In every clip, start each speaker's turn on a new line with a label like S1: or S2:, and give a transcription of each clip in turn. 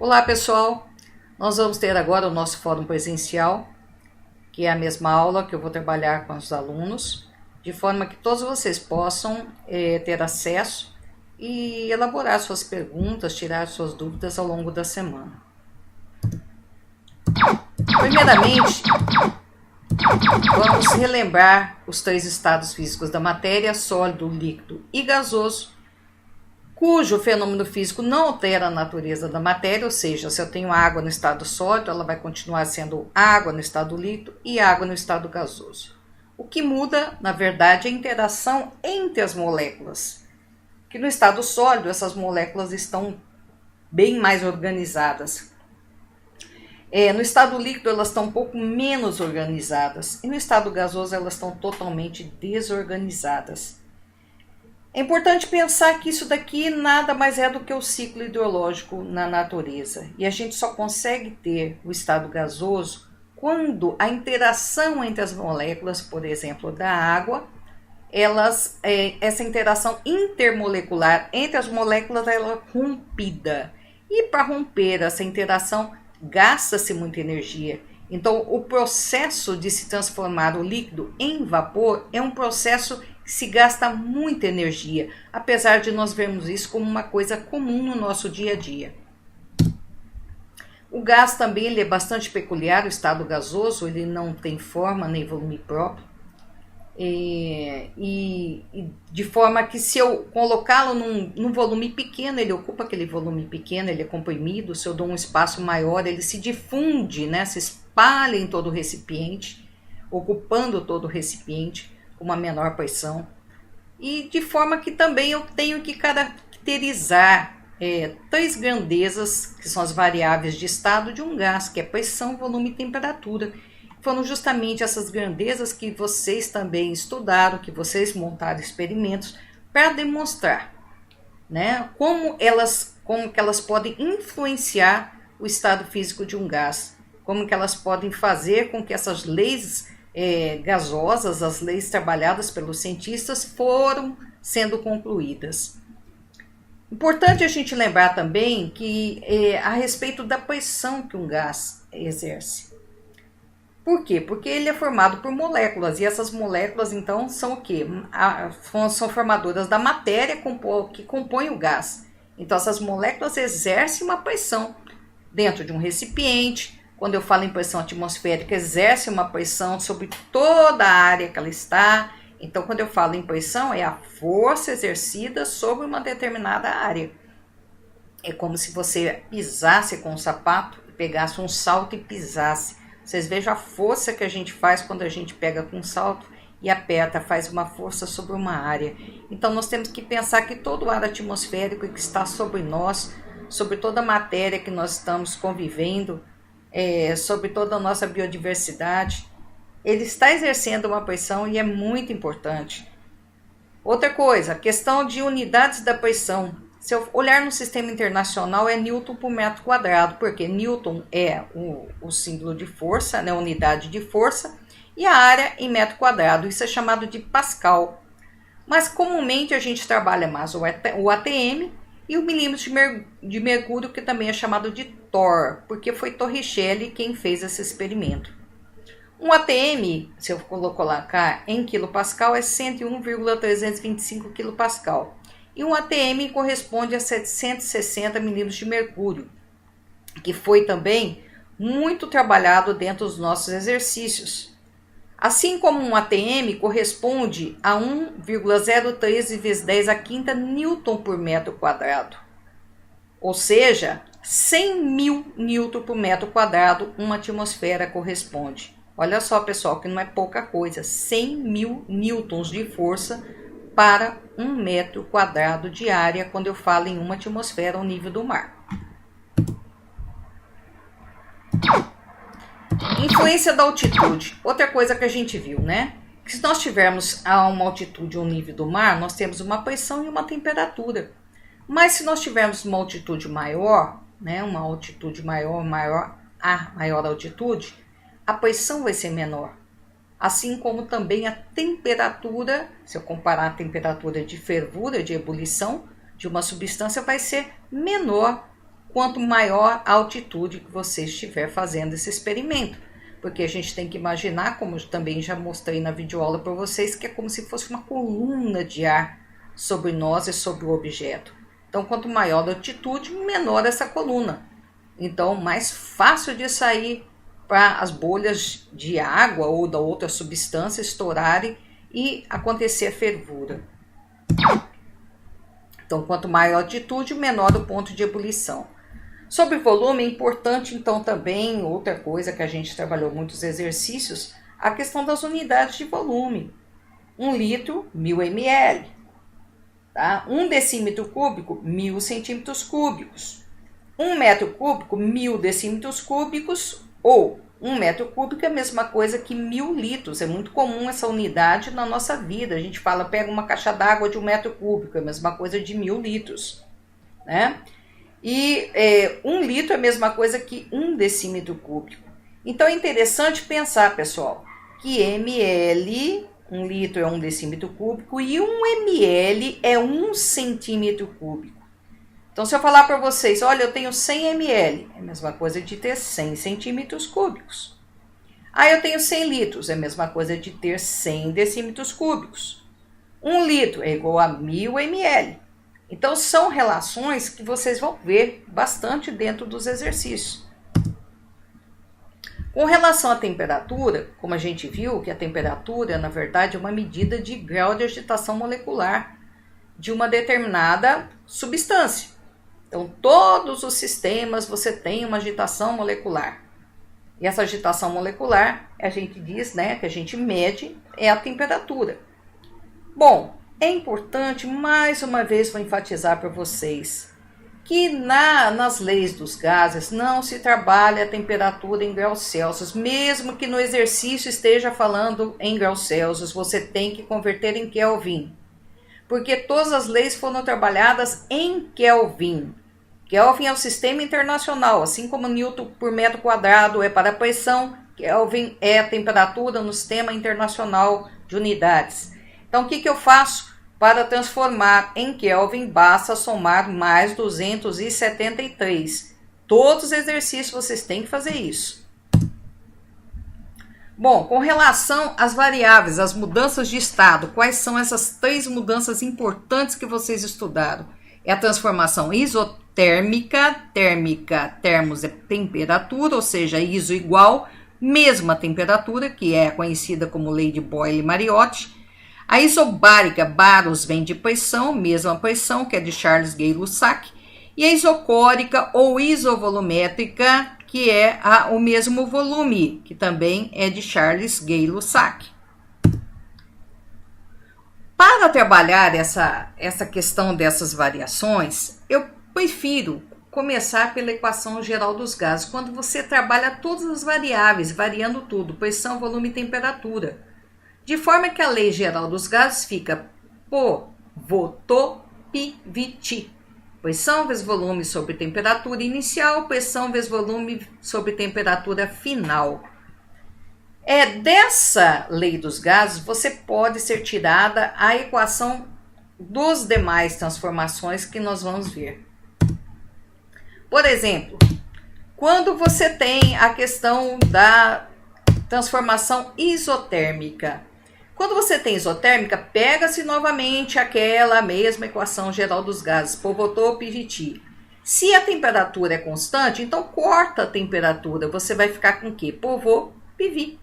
S1: Olá pessoal, nós vamos ter agora o nosso fórum presencial, que é a mesma aula que eu vou trabalhar com os alunos, de forma que todos vocês possam ter acesso e elaborar suas perguntas, tirar suas dúvidas ao longo da semana. Primeiramente, vamos relembrar os três estados físicos da matéria: sólido, líquido e gasoso, cujo fenômeno físico não altera a natureza da matéria, ou seja, se eu tenho água no estado sólido, ela vai continuar sendo água no estado líquido e água no estado gasoso. O que muda, na verdade, é a interação entre as moléculas, que no estado sólido essas moléculas estão bem mais organizadas. No estado líquido elas estão um pouco menos organizadas e no estado gasoso elas estão totalmente desorganizadas. É importante pensar que isso daqui nada mais é do que o ciclo hidrológico na natureza. E a gente só consegue ter o estado gasoso quando a interação entre as moléculas, por exemplo, da água, essa interação intermolecular entre as moléculas ela é rompida. E para romper essa interação, gasta-se muita energia. Então, o processo de se transformar o líquido em vapor é um processo que se gasta muita energia, apesar de nós vermos isso como uma coisa comum no nosso dia a dia. O gás também ele é bastante peculiar, o estado gasoso, ele não tem forma nem volume próprio, e de forma que se eu colocá-lo num volume pequeno, ele ocupa aquele volume pequeno, ele é comprimido. Se eu dou um espaço maior, ele se difunde, né, se espalha em todo o recipiente, ocupando todo o recipiente com uma menor pressão, e de forma que também eu tenho que caracterizar três grandezas, que são as variáveis de estado de um gás, que é pressão, volume e temperatura. Foram justamente essas grandezas que vocês também estudaram, que vocês montaram experimentos para demonstrar, né, como que elas podem influenciar o estado físico de um gás, como que elas podem fazer com que essas leis gasosas, as leis trabalhadas pelos cientistas, foram sendo concluídas. Importante a gente lembrar também que a respeito da pressão que um gás exerce. Por quê? Porque ele é formado por moléculas, e essas moléculas então são o quê? São formadoras da matéria que compõe o gás. Então essas moléculas exercem uma pressão dentro de um recipiente. Quando eu falo em pressão atmosférica, exerce uma pressão sobre toda a área que ela está. Então, quando eu falo em pressão, é a força exercida sobre uma determinada área. É como se você pisasse com um sapato, pegasse um salto e pisasse. Vocês vejam a força que a gente faz quando a gente pega com um salto e aperta, faz uma força sobre uma área. Então, nós temos que pensar que todo o ar atmosférico que está sobre nós, sobre toda a matéria que nós estamos convivendo, sobre toda a nossa biodiversidade, ele está exercendo uma pressão e é muito importante. Outra coisa, a questão de unidades da pressão. Se eu olhar no sistema internacional, é Newton por metro quadrado, porque Newton é o símbolo de força, né, unidade de força, e a área em metro quadrado, isso é chamado de Pascal. Mas comumente a gente trabalha mais o ATM, e o milímetro de mercúrio, que também é chamado de Torr, porque foi Torricelli quem fez esse experimento. Um ATM, se eu colocar em quilopascal, é 101,325 quilopascal. E um ATM corresponde a 760 milímetros de mercúrio, que foi também muito trabalhado dentro dos nossos exercícios. Assim como um ATM corresponde a 1,03 vezes 10 a quinta Newton por metro quadrado. Ou seja, 100 mil Newton por metro quadrado uma atmosfera corresponde. Olha só, pessoal, que não é pouca coisa. 100 mil newtons de força para 1 metro quadrado de área, quando eu falo em uma atmosfera ao nível do mar. Influência da altitude. Outra coisa que a gente viu, né? Que se nós tivermos a uma altitude ao nível do mar, nós temos uma pressão e uma temperatura. Mas se nós tivermos uma altitude maior, né? Uma altitude maior altitude, a pressão vai ser menor. Assim como também a temperatura, se eu comparar a temperatura de fervura, de ebulição de uma substância, vai ser menor quanto maior a altitude que você estiver fazendo esse experimento. Porque a gente tem que imaginar, como eu também já mostrei na videoaula para vocês, que é como se fosse uma coluna de ar sobre nós e sobre o objeto. Então, quanto maior a altitude, menor essa coluna. Então, mais fácil de sair para as bolhas de água ou da outra substância estourarem e acontecer a fervura. Então, quanto maior a altitude, menor o ponto de ebulição. Sobre volume, é importante então também, outra coisa que a gente trabalhou muitos exercícios, a questão das unidades de volume. 1 litro, 1000 ml. Tá? 1 decímetro cúbico, 1000 centímetros cúbicos. 1 metro cúbico, 1000 decímetros cúbicos, ou 1 metro cúbico é a mesma coisa que 1000 litros. É muito comum essa unidade na nossa vida. A gente fala, pega uma caixa d'água de 1 metro cúbico, é a mesma coisa de 1000 litros. Né? E 1 litro é a mesma coisa que 1 decímetro cúbico. Então é interessante pensar, pessoal, que ml, 1 litro é 1 decímetro cúbico e 1 ml é 1 centímetro cúbico. Então se eu falar para vocês, olha, eu tenho 100 ml, é a mesma coisa de ter 100 centímetros cúbicos. Ah, eu tenho 100 litros, é a mesma coisa de ter 100 decímetros cúbicos. 1 litro é igual a 1000 ml. Então, são relações que vocês vão ver bastante dentro dos exercícios. Com relação à temperatura, como a gente viu que a temperatura, na verdade, é uma medida de grau de agitação molecular de uma determinada substância. Então, todos os sistemas você tem uma agitação molecular. E essa agitação molecular, a gente diz, né, que a gente mede, é a temperatura. Bom, é importante, mais uma vez, vou enfatizar para vocês, que nas leis dos gases não se trabalha a temperatura em graus Celsius, mesmo que no exercício esteja falando em graus Celsius, você tem que converter em Kelvin, porque todas as leis foram trabalhadas em Kelvin. Kelvin é o sistema internacional, assim como Newton por metro quadrado é para a pressão, Kelvin é a temperatura no sistema internacional de unidades. Então, o que eu faço? Para transformar em Kelvin, basta somar mais 273. Todos os exercícios vocês têm que fazer isso. Bom, com relação às variáveis, às mudanças de estado, quais são essas 3 mudanças importantes que vocês estudaram? É a transformação isotérmica, térmica, termos é temperatura, ou seja, iso igual, mesma temperatura, que é conhecida como lei de Boyle-Mariotti. A isobárica, baros vem de pressão, mesma pressão, que é de Charles Gay-Lussac. E a isocórica ou isovolumétrica, que é o mesmo volume, que também é de Charles Gay-Lussac. Para trabalhar essa questão dessas variações, eu prefiro começar pela equação geral dos gases, quando você trabalha todas as variáveis, variando tudo, pressão, volume e temperatura. De forma que a lei geral dos gases fica P-V-T. Pressão vezes volume sobre temperatura inicial, pressão vezes volume sobre temperatura final. Dessa lei dos gases, você pode ser tirada a equação dos demais transformações que nós vamos ver. Por exemplo, quando você tem a questão da transformação isotérmica. Quando você tem isotérmica, pega-se novamente aquela mesma equação geral dos gases, P-V-T. Se a temperatura é constante, então corta a temperatura, você vai ficar com o quê? P-V.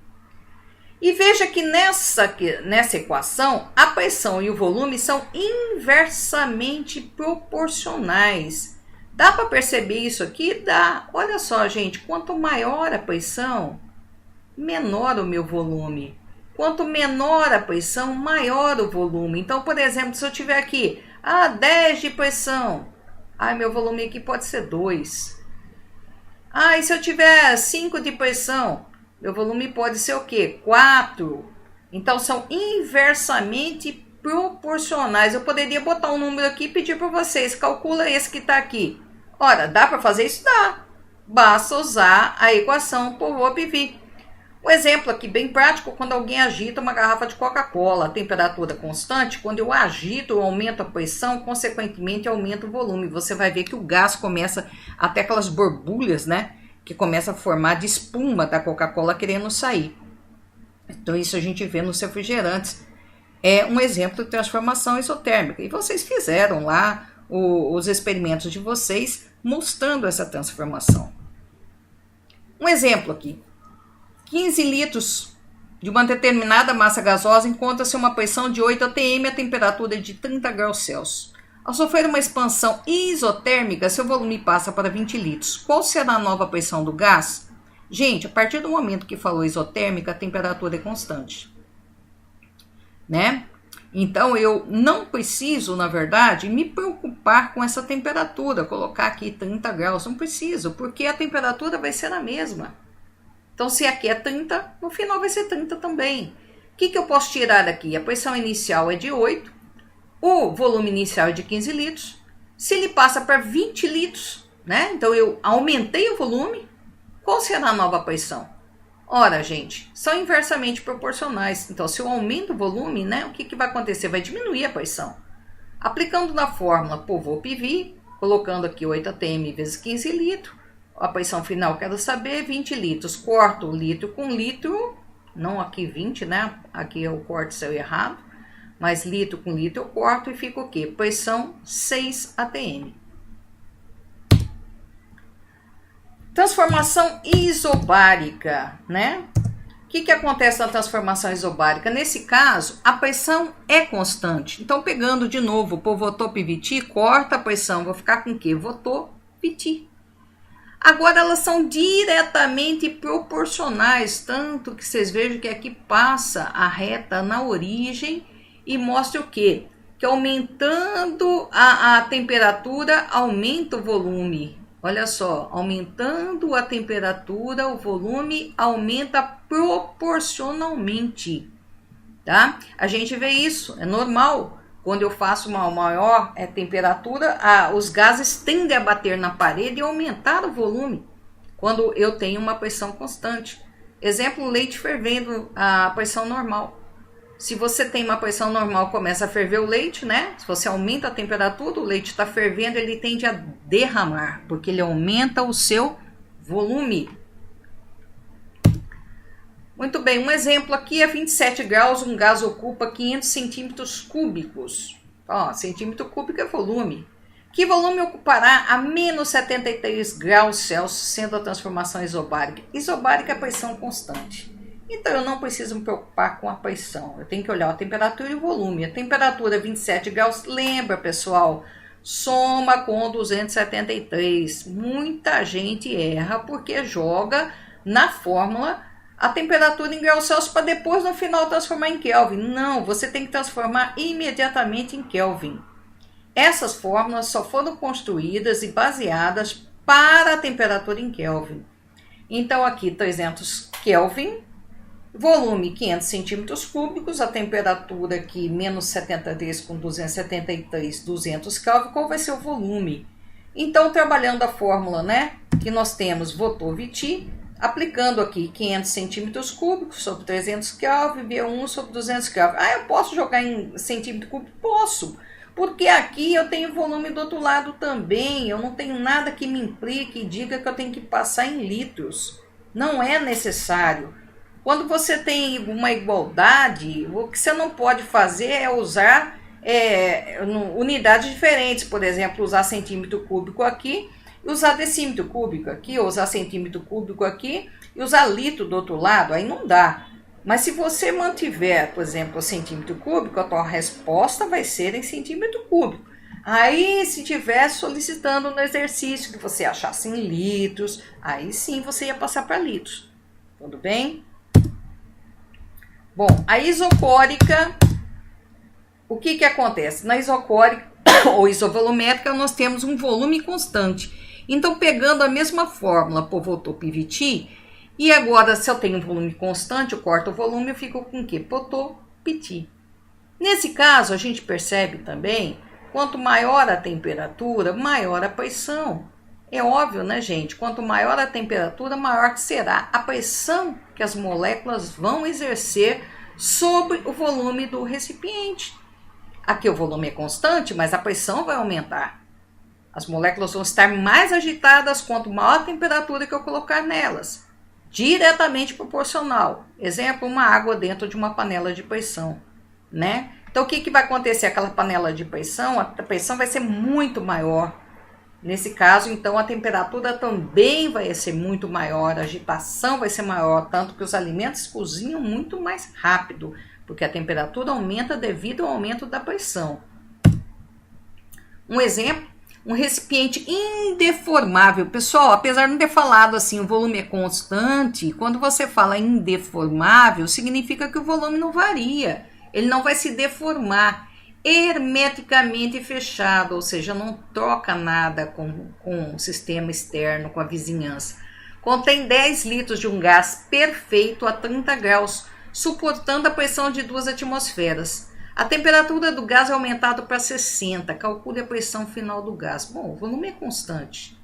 S1: E veja que nessa equação, a pressão e o volume são inversamente proporcionais. Dá para perceber isso aqui? Dá. Olha só, gente, quanto maior a pressão, menor o meu volume. Quanto menor a pressão, maior o volume. Então, por exemplo, se eu tiver aqui 10 de pressão, meu volume aqui pode ser 2. E se eu tiver 5 de pressão, meu volume pode ser o quê? 4. Então, são inversamente proporcionais. Eu poderia botar um número aqui e pedir para vocês, calcula esse que está aqui. Ora, dá para fazer isso? Dá. Basta usar a equação P-V. Um exemplo aqui bem prático, quando alguém agita uma garrafa de Coca-Cola, a temperatura constante, quando eu agito, eu aumento a pressão, consequentemente aumento o volume. Você vai ver que o gás começa, até aquelas borbulhas, né, que começa a formar de espuma da Coca-Cola querendo sair. Então isso a gente vê nos refrigerantes. É um exemplo de transformação isotérmica. E vocês fizeram lá os experimentos de vocês mostrando essa transformação. Um exemplo aqui. 15 litros de uma determinada massa gasosa encontra-se uma pressão de 8 atm, a temperatura é de 30 graus Celsius. Ao sofrer uma expansão isotérmica, seu volume passa para 20 litros. Qual será a nova pressão do gás? Gente, a partir do momento que falou isotérmica, a temperatura é constante, né? Então, eu não preciso, na verdade, me preocupar com essa temperatura, colocar aqui 30 graus, não preciso, porque a temperatura vai ser a mesma. Então, se aqui é 30, no final vai ser 30 também. O que eu posso tirar daqui? A pressão inicial é de 8, o volume inicial é de 15 litros. Se ele passa para 20 litros, né? Então, eu aumentei o volume, qual será a nova pressão? Ora, gente, são inversamente proporcionais. Então, se eu aumento o volume, né, o que vai acontecer? Vai diminuir a pressão. Aplicando na fórmula PV, colocando aqui 8 atm vezes 15 litros, a pressão final, quero saber, 20 litros. Corto litro com litro, não aqui 20, né? Aqui eu corto se eu errado. Mas litro com litro eu corto e fica o quê? Pressão 6 atm. Transformação isobárica, né? O que acontece na transformação isobárica? Nesse caso, a pressão é constante. Então, pegando de novo por Votop-Viti, corta a pressão, vou ficar com o quê? Votop-Viti. Agora, elas são diretamente proporcionais, tanto que vocês vejam que aqui passa a reta na origem e mostra o quê? Que aumentando a temperatura, aumenta o volume. Olha só, aumentando a temperatura, o volume aumenta proporcionalmente, tá? A gente vê isso, é normal. Quando eu faço uma maior temperatura, os gases tendem a bater na parede e aumentar o volume quando eu tenho uma pressão constante. Exemplo, leite fervendo a pressão normal. Se você tem uma pressão normal, começa a ferver o leite, né? Se você aumenta a temperatura, o leite está fervendo, ele tende a derramar, porque ele aumenta o seu volume. Muito bem, um exemplo aqui é 27 graus, um gás ocupa 500 centímetros cúbicos. Ó, centímetro cúbico é volume. Que volume ocupará a menos 73 graus Celsius, sendo a transformação isobárica? Isobárica é pressão constante. Então, eu não preciso me preocupar com a pressão. Eu tenho que olhar a temperatura e o volume. A temperatura é 27 graus. Lembra, pessoal? Soma com 273. Muita gente erra porque joga na fórmula a temperatura em graus Celsius para depois, no final, transformar em Kelvin. Não, você tem que transformar imediatamente em Kelvin. Essas fórmulas só foram construídas e baseadas para a temperatura em Kelvin. Então, aqui, 300 Kelvin, volume 500 centímetros cúbicos, a temperatura aqui, menos 73 com 273, 200 Kelvin, qual vai ser o volume? Então, trabalhando a fórmula, né, que nós temos Votop-Viti, aplicando aqui 500 centímetros cúbicos sobre 300 Kelvin, V1 sobre 200 Kelvin. Ah, eu posso jogar em centímetro cúbico? Posso, porque aqui eu tenho volume do outro lado também, eu não tenho nada que me implique e diga que eu tenho que passar em litros. Não é necessário. Quando você tem uma igualdade, o que você não pode fazer é usar unidades diferentes, por exemplo, usar centímetro cúbico aqui, e usar decímetro cúbico aqui, ou usar centímetro cúbico aqui, e usar litro do outro lado, aí não dá. Mas se você mantiver, por exemplo, o centímetro cúbico, a tua resposta vai ser em centímetro cúbico. Aí, se estiver solicitando no exercício que você achasse em litros, aí sim você ia passar para litros. Tudo bem? Bom, a isocórica, o que acontece? Na isocórica ou isovolumétrica, nós temos um volume constante. Então, pegando a mesma fórmula por Votop-Viti, e agora, se eu tenho um volume constante, eu corto o volume, eu fico com o quê? Votop-Viti. Nesse caso, a gente percebe também, quanto maior a temperatura, maior a pressão. É óbvio, né, gente? Quanto maior a temperatura, maior que será a pressão que as moléculas vão exercer sobre o volume do recipiente. Aqui o volume é constante, mas a pressão vai aumentar. As moléculas vão estar mais agitadas quanto maior a temperatura que eu colocar nelas. Diretamente proporcional. Exemplo, uma água dentro de uma panela de pressão, né? Então, o que vai acontecer? Aquela panela de pressão, a pressão vai ser muito maior. Nesse caso, então, a temperatura também vai ser muito maior, a agitação vai ser maior, tanto que os alimentos cozinham muito mais rápido, porque a temperatura aumenta devido ao aumento da pressão. Um exemplo, um recipiente indeformável. Pessoal, apesar de não ter falado assim, o volume é constante, quando você fala indeformável, significa que o volume não varia, ele não vai se deformar. Hermeticamente fechado, ou seja, não troca nada com o sistema externo, com a vizinhança. Contém 10 litros de um gás perfeito a 30 graus, suportando a pressão de 2 atmosferas. A temperatura do gás é aumentada para 60, calcule a pressão final do gás. Bom, o volume é constante.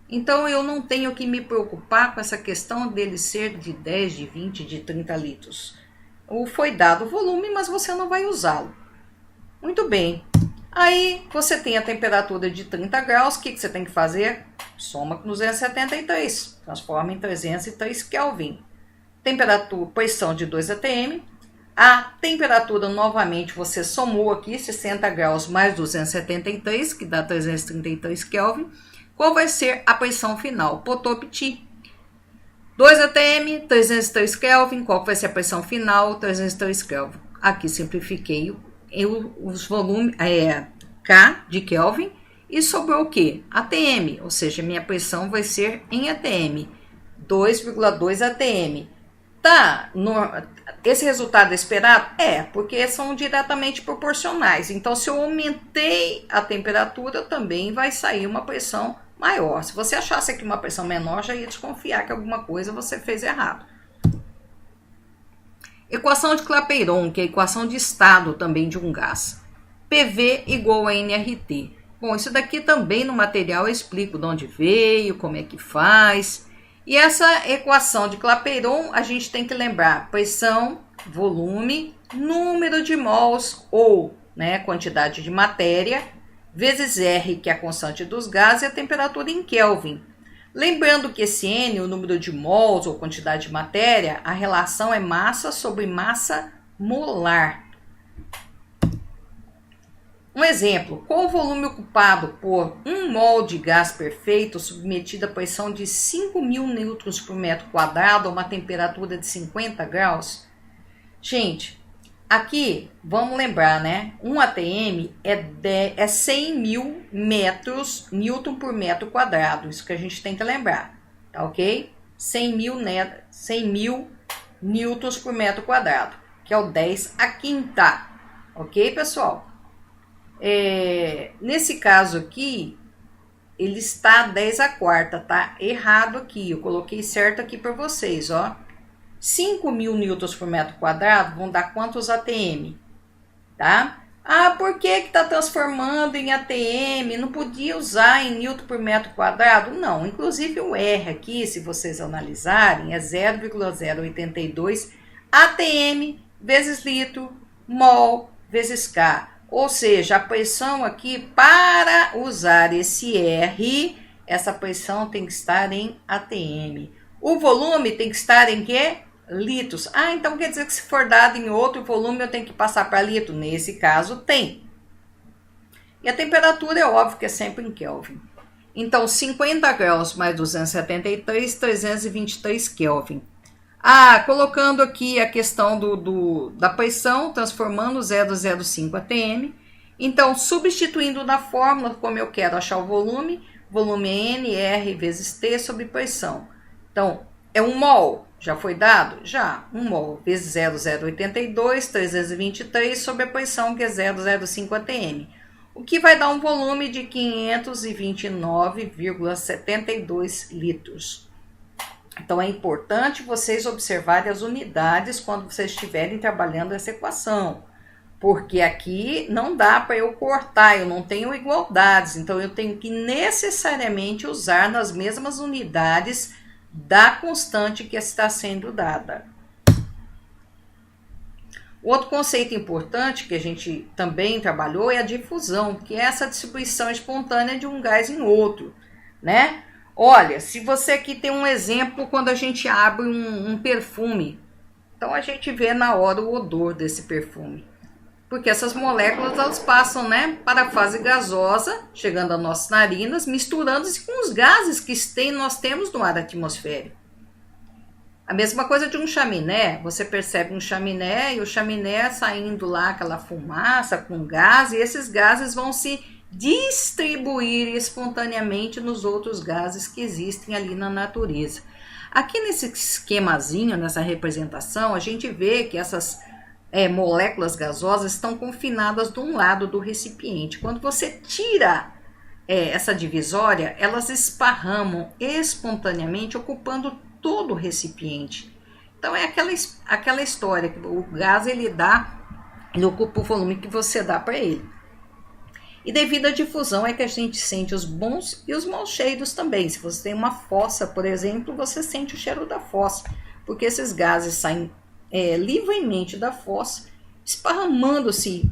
S1: Então eu não tenho que me preocupar com essa questão dele ser de 10, de 20, de 30 litros. Foi dado o volume, mas você não vai usá-lo. Muito bem, aí você tem a temperatura de 30 graus, o que você tem que fazer? Soma com 273, transforma em 303 Kelvin. Temperatura, pressão de 2 atm, a temperatura novamente você somou aqui 60 graus mais 273, que dá 333 Kelvin. Qual vai ser a pressão final? Potopiti. 2 atm, 303 Kelvin, qual vai ser a pressão final? 303 Kelvin. Aqui simplifiquei os volumes, K de Kelvin, e sobrou o que? ATM, ou seja, minha pressão vai ser em ATM, 2,2 ATM. Tá, esse resultado é esperado? Porque são diretamente proporcionais. Então, se eu aumentei a temperatura, também vai sair uma pressão maior. Se você achasse aqui uma pressão menor, já ia desconfiar que alguma coisa você fez errado. Equação de Clapeyron, que é a equação de estado também de um gás. PV igual a nRT. Bom, isso daqui também no material eu explico de onde veio, como é que faz. E essa equação de Clapeyron, a gente tem que lembrar pressão, volume, número de mols ou quantidade de matéria, vezes R, que é a constante dos gases, e a temperatura em Kelvin. Lembrando que esse N, o número de mols ou quantidade de matéria, a relação é massa sobre massa molar. Um exemplo, qual o volume ocupado por 1 mol de gás perfeito submetido a pressão de 5.000 newtons por metro quadrado a uma temperatura de 50 graus? Gente, aqui, vamos lembrar, 1 atm é 100.000 newton por metro quadrado. Isso que a gente tem que lembrar, tá ok? 100.000 newtons por metro quadrado, que é o 10 à quinta. Ok, pessoal? Nesse caso aqui, ele está 10 à quarta, tá? Errado aqui, eu coloquei certo aqui para vocês, ó. 5.000 newtons por metro quadrado vão dar quantos ATM, tá? Por que está transformando em ATM? Não podia usar em newton por metro quadrado? Não, inclusive o R aqui, se vocês analisarem, é 0,082 ATM vezes litro, mol vezes K. Ou seja, a pressão aqui, para usar esse R, essa pressão tem que estar em ATM. O volume tem que estar em quê? Litros. Então quer dizer que se for dado em outro volume, eu tenho que passar para litro? Nesse caso, tem. E a temperatura é óbvio que é sempre em Kelvin. Então, 50 graus mais 273, 323 Kelvin. Colocando aqui a questão da pressão, transformando 0,05 atm. Então, substituindo na fórmula, como eu quero achar o volume é N, R vezes T sobre pressão. Então, é 1 mol, já foi dado? Já, 1 mol vezes 0,082, 323 sobre a pressão, que é 0,05 atm. O que vai dar um volume de 529,72 litros. Então, é importante vocês observarem as unidades quando vocês estiverem trabalhando essa equação. Porque aqui não dá para eu cortar, eu não tenho igualdades, então eu tenho que necessariamente usar nas mesmas unidades da constante que está sendo dada. Outro conceito importante que a gente também trabalhou é a difusão, que é essa distribuição espontânea de um gás em outro, né? Olha, se você aqui tem um exemplo quando a gente abre um perfume, então a gente vê na hora o odor desse perfume. Porque essas moléculas elas passam, né, para a fase gasosa, chegando às nossas narinas, misturando-se com os gases que nós temos no ar atmosférico. A mesma coisa de um chaminé, você percebe um chaminé e o chaminé saindo lá aquela fumaça com gás, e esses gases vão se distribuir espontaneamente nos outros gases que existem ali na natureza. Aqui nesse esquemazinho, nessa representação, a gente vê que essas moléculas gasosas estão confinadas de um lado do recipiente. Quando você tira essa divisória, elas esparramam espontaneamente, ocupando todo o recipiente. Então é aquela história que o gás ele ocupa o volume que você dá para ele. E devido à difusão é que a gente sente os bons e os maus cheiros também. Se você tem uma fossa, por exemplo, você sente o cheiro da fossa, porque esses gases saem livremente da fossa, esparramando-se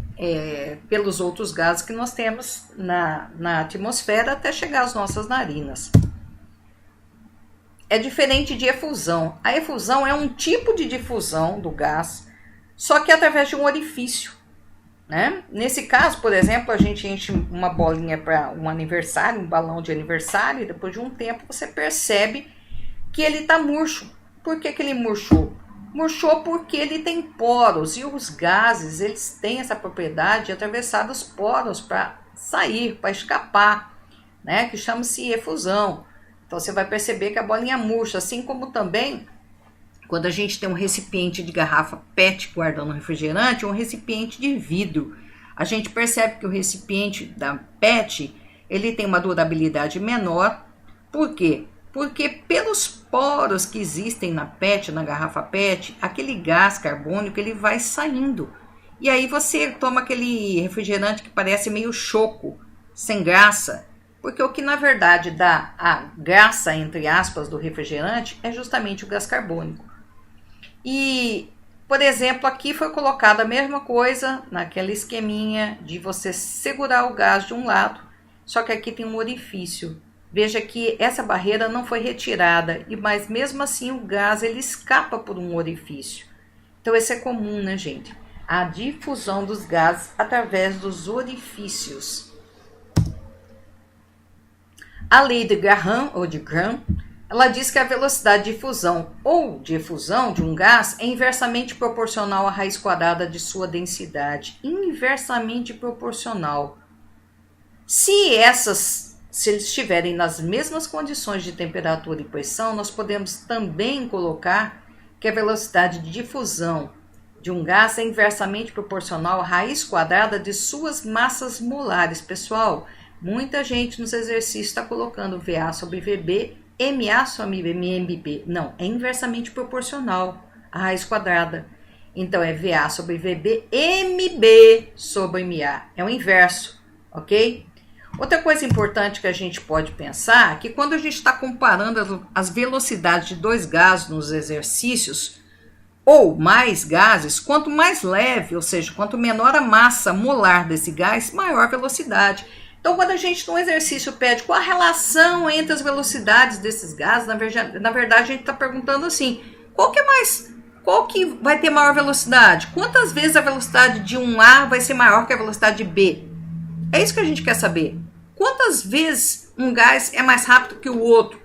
S1: pelos outros gases que nós temos na atmosfera até chegar às nossas narinas. É diferente de efusão. A efusão é um tipo de difusão do gás, só que através de um orifício, né? Nesse caso, por exemplo, a gente enche uma bolinha para um aniversário, um balão de aniversário, e depois de um tempo você percebe que ele está murcho. Por que ele murchou? Murchou porque ele tem poros, e os gases eles têm essa propriedade de atravessar os poros para sair, para escapar, né? Que chama-se efusão. Então você vai perceber que a bolinha murcha, assim como também quando a gente tem um recipiente de garrafa PET guardando refrigerante, um recipiente de vidro. A gente percebe que o recipiente da PET, ele tem uma durabilidade menor. Por quê? Porque pelos poros que existem na PET, na garrafa PET, aquele gás carbônico ele vai saindo. E aí você toma aquele refrigerante que parece meio choco, sem graça. Porque o que na verdade dá a graça, entre aspas, do refrigerante é justamente o gás carbônico. E, por exemplo, aqui foi colocada a mesma coisa naquela esqueminha de você segurar o gás de um lado, só que aqui tem um orifício. Veja que essa barreira não foi retirada, mas mesmo assim o gás ele escapa por um orifício. Então isso é comum, né, gente? A difusão dos gases através dos orifícios. A lei de Graham, ou de Graham, ela diz que a velocidade de fusão ou de efusão de um gás é inversamente proporcional à raiz quadrada de sua densidade. Inversamente proporcional. Se eles estiverem nas mesmas condições de temperatura e pressão, nós podemos também colocar que a velocidade de difusão de um gás é inversamente proporcional à raiz quadrada de suas massas molares. Pessoal, muita gente nos exercícios está colocando VA sobre VB, MA sobre MB. Não, é inversamente proporcional à raiz quadrada. Então, é VA sobre VB, MB sobre MA. É o inverso, ok? Outra coisa importante que a gente pode pensar é que quando a gente está comparando as velocidades de dois gases nos exercícios, ou mais gases, quanto mais leve, ou seja, quanto menor a massa molar desse gás, maior a velocidade. Então, quando a gente num exercício pede qual a relação entre as velocidades desses gases, na verdade a gente está perguntando assim, qual que vai ter maior velocidade? Quantas vezes a velocidade de um A vai ser maior que a velocidade de B? É isso que a gente quer saber. Quantas vezes um gás é mais rápido que o outro?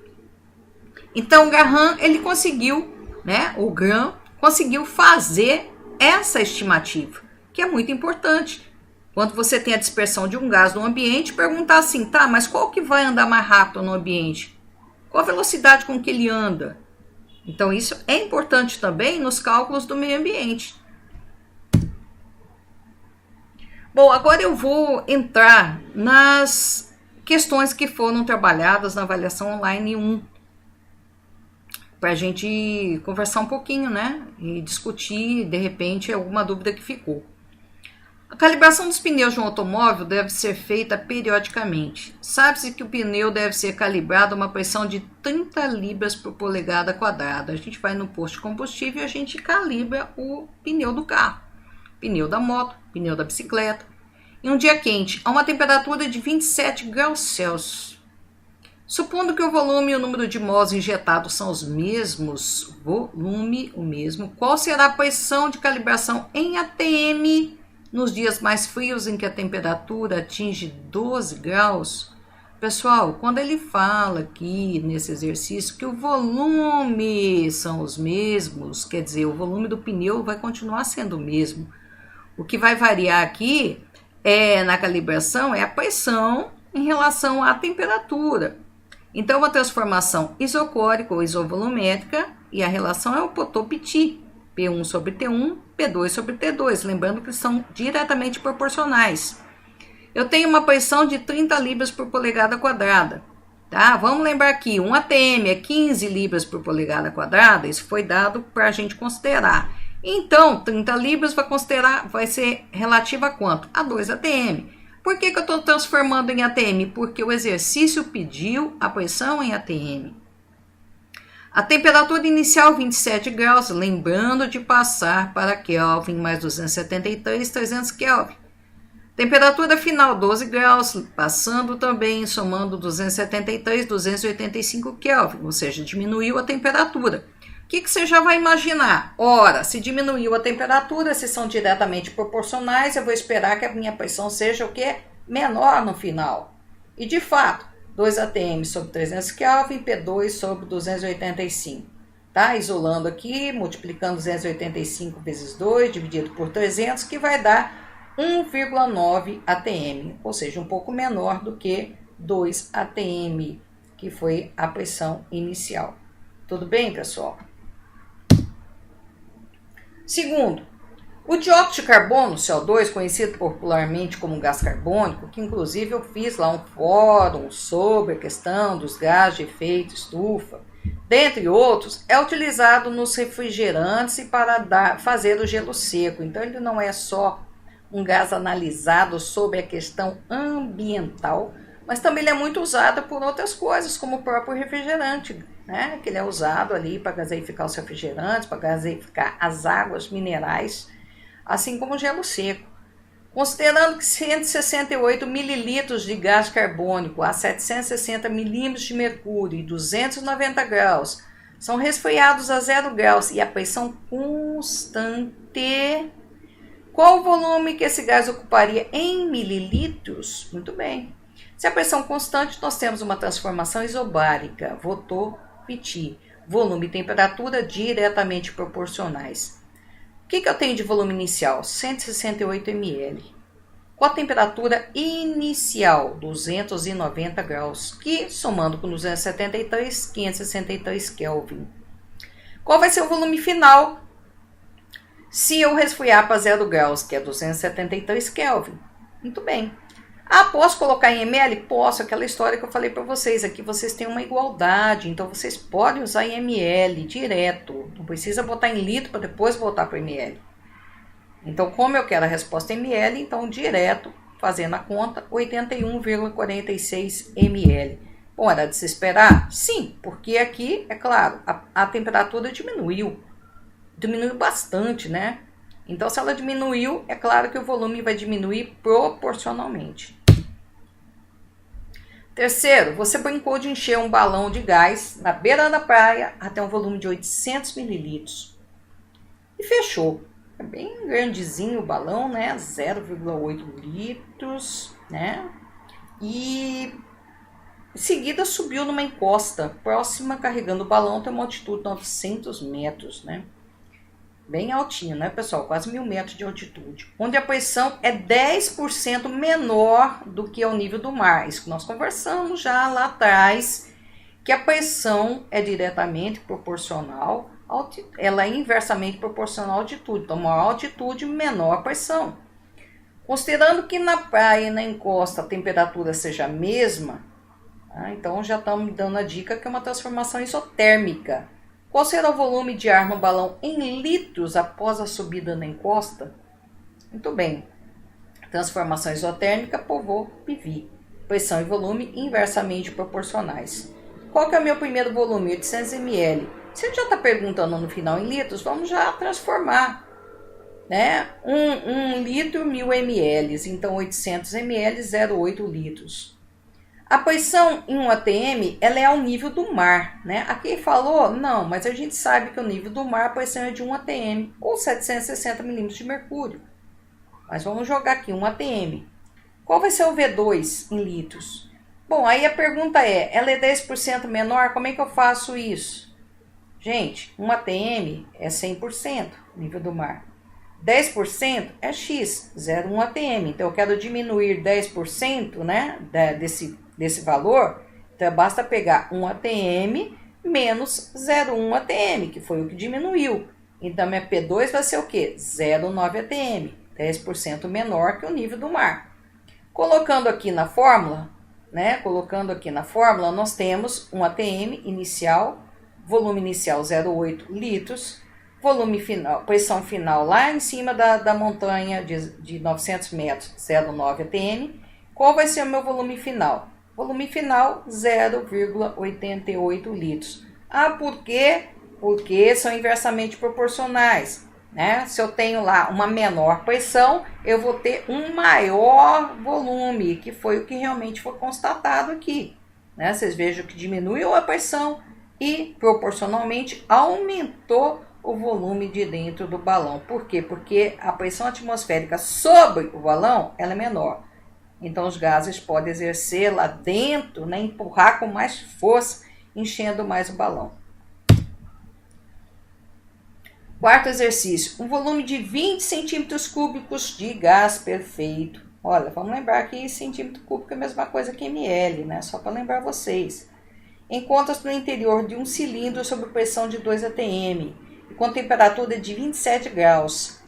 S1: Então, o Graham, ele conseguiu, né? O Graham conseguiu fazer essa estimativa, que é muito importante. Quando você tem a dispersão de um gás no ambiente, perguntar assim, tá, mas qual que vai andar mais rápido no ambiente? Qual a velocidade com que ele anda? Então, isso é importante também nos cálculos do meio ambiente. Bom, agora eu vou entrar nas questões que foram trabalhadas na avaliação online 1, para a gente conversar um pouquinho, né? E discutir, de repente, alguma dúvida que ficou. A calibração dos pneus de um automóvel deve ser feita periodicamente. Sabe-se que o pneu deve ser calibrado a uma pressão de 30 libras por polegada quadrada. A gente vai no posto de combustível e a gente calibra o pneu do carro, pneu da moto, pneu da bicicleta. Em um dia quente, a uma temperatura de 27 graus Celsius. Supondo que o volume e o número de mols injetados são os mesmos, qual será a pressão de calibração em ATM nos dias mais frios em que a temperatura atinge 12 graus? Pessoal, quando ele fala aqui nesse exercício que o volume são os mesmos, quer dizer, o volume do pneu vai continuar sendo o mesmo. O que vai variar aqui na calibração é a pressão em relação à temperatura. Então, uma transformação isocórica ou isovolumétrica, e a relação é o Poteau-Petit, P1 sobre T1, P2 sobre T2, lembrando que são diretamente proporcionais. Eu tenho uma pressão de 30 libras por polegada quadrada, tá? Vamos lembrar aqui, um ATM é 15 libras por polegada quadrada, isso foi dado para a gente considerar. Então, 30 libras vai ser relativa a quanto? A 2 ATM. Por que eu estou transformando em ATM? Porque o exercício pediu a pressão em ATM. A temperatura inicial 27 graus, lembrando de passar para Kelvin mais 273, 300 Kelvin. Temperatura final 12 graus, passando também, somando 273, 285 Kelvin, ou seja, diminuiu a temperatura. O que você já vai imaginar? Ora, se diminuiu a temperatura, se são diretamente proporcionais, eu vou esperar que a minha pressão seja o quê? Menor no final. E de fato, 2 ATM sobre 300 Kelvin, P2 sobre 285. Tá? Isolando aqui, multiplicando 285 vezes 2, dividido por 300, que vai dar 1,9 ATM, ou seja, um pouco menor do que 2 ATM, que foi a pressão inicial. Tudo bem, pessoal? Segundo, o dióxido de carbono, CO2, conhecido popularmente como gás carbônico, que inclusive eu fiz lá um fórum sobre a questão dos gases de efeito estufa, dentre outros, é utilizado nos refrigerantes e para fazer o gelo seco. Então ele não é só um gás analisado sobre a questão ambiental, mas também ele é muito usado por outras coisas, como o próprio refrigerante, né? Que ele é usado ali para gaseificar os refrigerantes, para gaseificar as águas minerais, assim como o gelo seco. Considerando que 168 mililitros de gás carbônico a 760 milímetros de mercúrio e 290 graus são resfriados a 0 graus e a pressão constante, qual o volume que esse gás ocuparia em mililitros? Muito bem. Se a pressão constante, nós temos uma transformação isobárica, Poteau-Petit, volume e temperatura diretamente proporcionais. O que eu tenho de volume inicial? 168 ml. Com a temperatura inicial, 290 graus, que somando com 273, 563 Kelvin. Qual vai ser o volume final se eu resfriar para 0 graus, que é 273 Kelvin? Muito bem. Posso colocar em ml? Posso, aquela história que eu falei para vocês. Aqui vocês têm uma igualdade, então vocês podem usar em ml direto. Não precisa botar em litro para depois voltar para ml. Então, como eu quero a resposta em ml, então direto, fazendo a conta, 81,46 ml. Bom, era de se esperar? Sim, porque aqui, é claro, a temperatura diminuiu. Diminuiu bastante, né? Então, se ela diminuiu, é claro que o volume vai diminuir proporcionalmente. Terceiro, você brincou de encher um balão de gás na beira da praia até um volume de 800 mililitros. E fechou. É bem grandezinho o balão, né? 0,8 litros, né? E em seguida subiu numa encosta próxima, carregando o balão até uma altitude de 900 metros, né? Bem altinho, né, pessoal? Quase 1000 metros de altitude. Onde a pressão é 10% menor do que ao nível do mar. Isso que nós conversamos já lá atrás, que a pressão é diretamente proporcional, ela é inversamente proporcional à altitude. Então, maior altitude, menor pressão. Considerando que na praia e na encosta a temperatura seja a mesma, então já estamos dando a dica que é uma transformação isotérmica. Qual será o volume de ar no balão em litros após a subida na encosta? Muito bem. Transformação isotérmica, Poveau, PV. Pressão e volume inversamente proporcionais. Qual que é o meu primeiro volume? 800 ml. Você já está perguntando no final em litros, vamos já transformar. Né? 1 litro, 1000 ml. Então, 800 ml, 0,8 litros. A pressão em 1 atm, ela é ao nível do mar, né? Aqui falou, não, mas a gente sabe que o nível do mar, a pressão é de 1 atm, ou 760 milímetros de mercúrio. Mas vamos jogar aqui, 1 atm. Qual vai ser o V2 em litros? Bom, aí a pergunta é, ela é 10% menor, como é que eu faço isso? Gente, 1 atm é 100%, nível do mar. 10% é X, 0,1 atm. Então, eu quero diminuir 10%, né, desse valor. Então, basta pegar 1 atm menos 0,1 atm, que foi o que diminuiu. Então, minha P2 vai ser o quê? 0,9 atm, 10% menor que o nível do mar. Colocando aqui na fórmula, nós temos 1 atm inicial, volume inicial 0,8 litros, volume final, pressão final lá em cima da montanha de 900 metros, 0,9 atm. Qual vai ser o meu volume final? Volume final, 0,88 litros. Ah, por quê? Porque são inversamente proporcionais. Né? Se eu tenho lá uma menor pressão, eu vou ter um maior volume, que foi o que realmente foi constatado aqui. Né? Vocês vejam que diminuiu a pressão e, proporcionalmente, aumentou o volume de dentro do balão. Por quê? Porque a pressão atmosférica sobre o balão ela é menor. Então, os gases podem exercer lá dentro, né, empurrar com mais força, enchendo mais o balão. Quarto exercício. Um volume de 20 centímetros cúbicos de gás perfeito. Olha, vamos lembrar que centímetro cúbico é a mesma coisa que ml, né? Só para lembrar vocês. Encontra-se no interior de um cilindro sob pressão de 2 atm, com temperatura de 27 graus.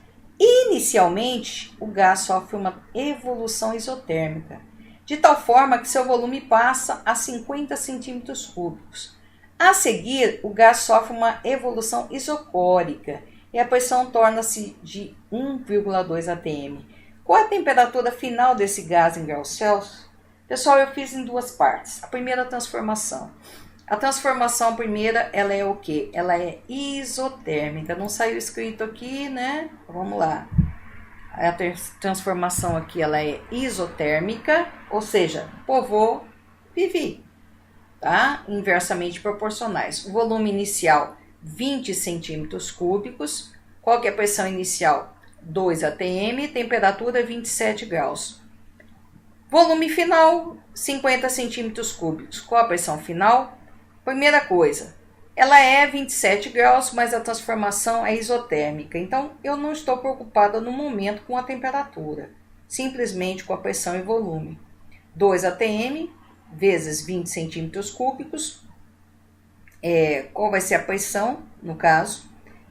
S1: Inicialmente, o gás sofre uma evolução isotérmica, de tal forma que seu volume passa a 50 centímetros cúbicos. A seguir, o gás sofre uma evolução isocórica e a pressão torna-se de 1,2 atm. Qual é a temperatura final desse gás em graus Celsius? Pessoal, eu fiz em duas partes. A primeira transformação. A transformação primeira, ela é o quê? Ela é isotérmica. Não saiu escrito aqui, né? Vamos lá. A transformação aqui, ela é isotérmica, ou seja, Poveau, PV, tá? Inversamente proporcionais. O volume inicial, 20 centímetros cúbicos. Qual que é a pressão inicial? 2 atm, temperatura 27 graus. Volume final, 50 centímetros cúbicos. Qual a pressão final? Primeira coisa, ela é 27 graus, mas a transformação é isotérmica. Então, eu não estou preocupada no momento com a temperatura, simplesmente com a pressão e volume. 2 atm vezes 20 centímetros cúbicos. Qual vai ser a pressão, no caso?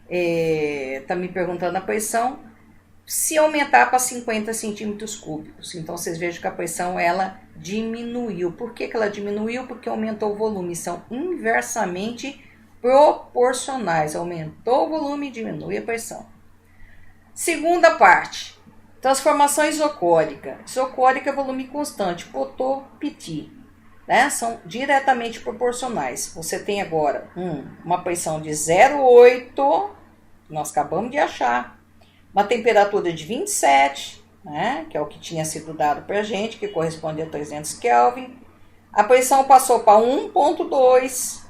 S1: Está me perguntando a pressão. Se aumentar para 50 centímetros cúbicos. Então, vocês vejam que a pressão ela diminuiu. Por que ela diminuiu? Porque aumentou o volume. São inversamente proporcionais. Aumentou o volume e diminui a pressão. Segunda parte. Transformação isocórica. Isocórica é volume constante. Poveau, PT. Né? São diretamente proporcionais. Você tem agora uma pressão de 0,8. Nós acabamos de achar. Uma temperatura de 27, né, que é o que tinha sido dado para a gente, que corresponde a 300 Kelvin. A pressão passou para 1,2.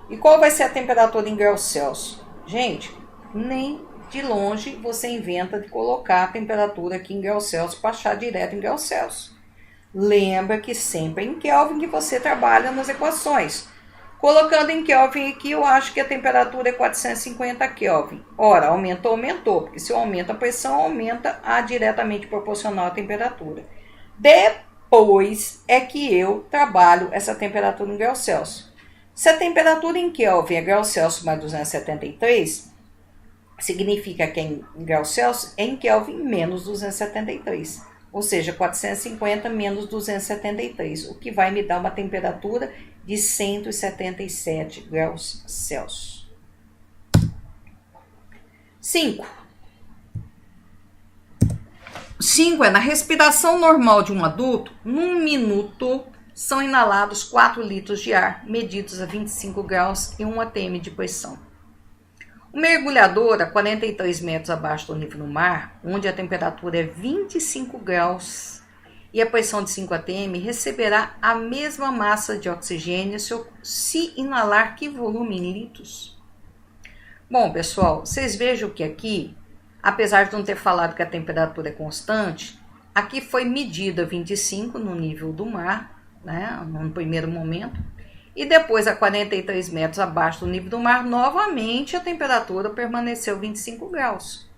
S1: E qual vai ser a temperatura em graus Celsius? Gente, nem de longe você inventa de colocar a temperatura aqui em graus Celsius para achar direto em graus Celsius. Lembra que sempre é em Kelvin que você trabalha nas equações. Colocando em Kelvin aqui, eu acho que a temperatura é 450 Kelvin. Ora, aumentou, porque se eu aumento a pressão, aumenta a diretamente proporcional à temperatura. Depois é que eu trabalho essa temperatura em graus Celsius. Se a temperatura em Kelvin é graus Celsius mais 273, significa que em graus Celsius é em Kelvin menos 273. Ou seja, 450 menos 273, o que vai me dar uma temperatura de 177 graus Celsius. 5. 5 é na respiração normal de um adulto, num minuto são inalados 4 litros de ar, medidos a 25 graus e 1 atm de pressão. O mergulhador a 43 metros abaixo do nível do mar, onde a temperatura é 25 graus e a pressão de 5 atm, receberá a mesma massa de oxigênio se inalar que volume em litros? Bom, pessoal, vocês vejam que aqui, apesar de não ter falado que a temperatura é constante, aqui foi medida 25 no nível do mar, né, no primeiro momento, e depois a 43 metros abaixo do nível do mar, novamente a temperatura permaneceu 25 graus.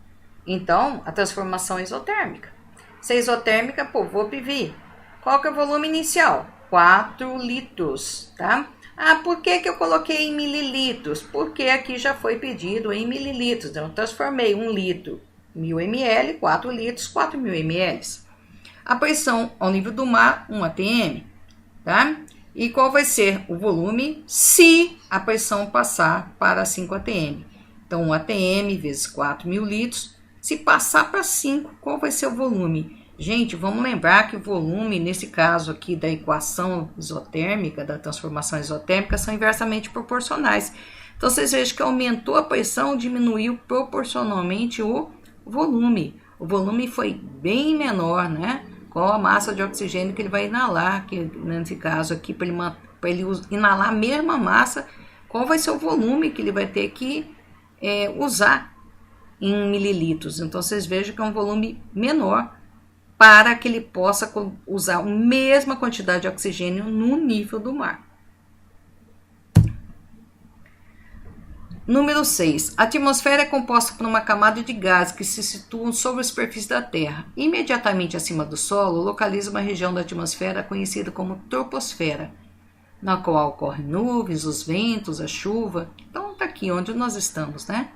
S1: Então, a transformação é isotérmica. Se é isotérmica, pô, vou pedir. Qual que é o volume inicial? 4 litros, tá? Ah, por que eu coloquei em mililitros? Porque aqui já foi pedido em mililitros. Então, eu transformei 1 litro, 1000 ml, 4 litros, 4000 ml. A pressão ao nível do mar, 1 atm, tá? E qual vai ser o volume se a pressão passar para 5 atm? Então, 1 atm vezes 4.000 litros. Se passar para 5, qual vai ser o volume? Gente, vamos lembrar que o volume, nesse caso aqui da equação isotérmica, da transformação isotérmica, são inversamente proporcionais. Então, vocês vejam que aumentou a pressão, diminuiu proporcionalmente o volume. O volume foi bem menor, né? Qual a massa de oxigênio que ele vai inalar, que nesse caso aqui, para ele inalar a mesma massa, qual vai ser o volume que ele vai ter que usar em mililitros. Então, vocês vejam que é um volume menor para que ele possa usar a mesma quantidade de oxigênio no nível do mar. Número 6. A atmosfera é composta por uma camada de gases que se situam sobre a superfície da Terra. Imediatamente acima do solo, localiza uma região da atmosfera conhecida como troposfera, na qual ocorrem nuvens, os ventos, a chuva. Então, está aqui onde nós estamos, né?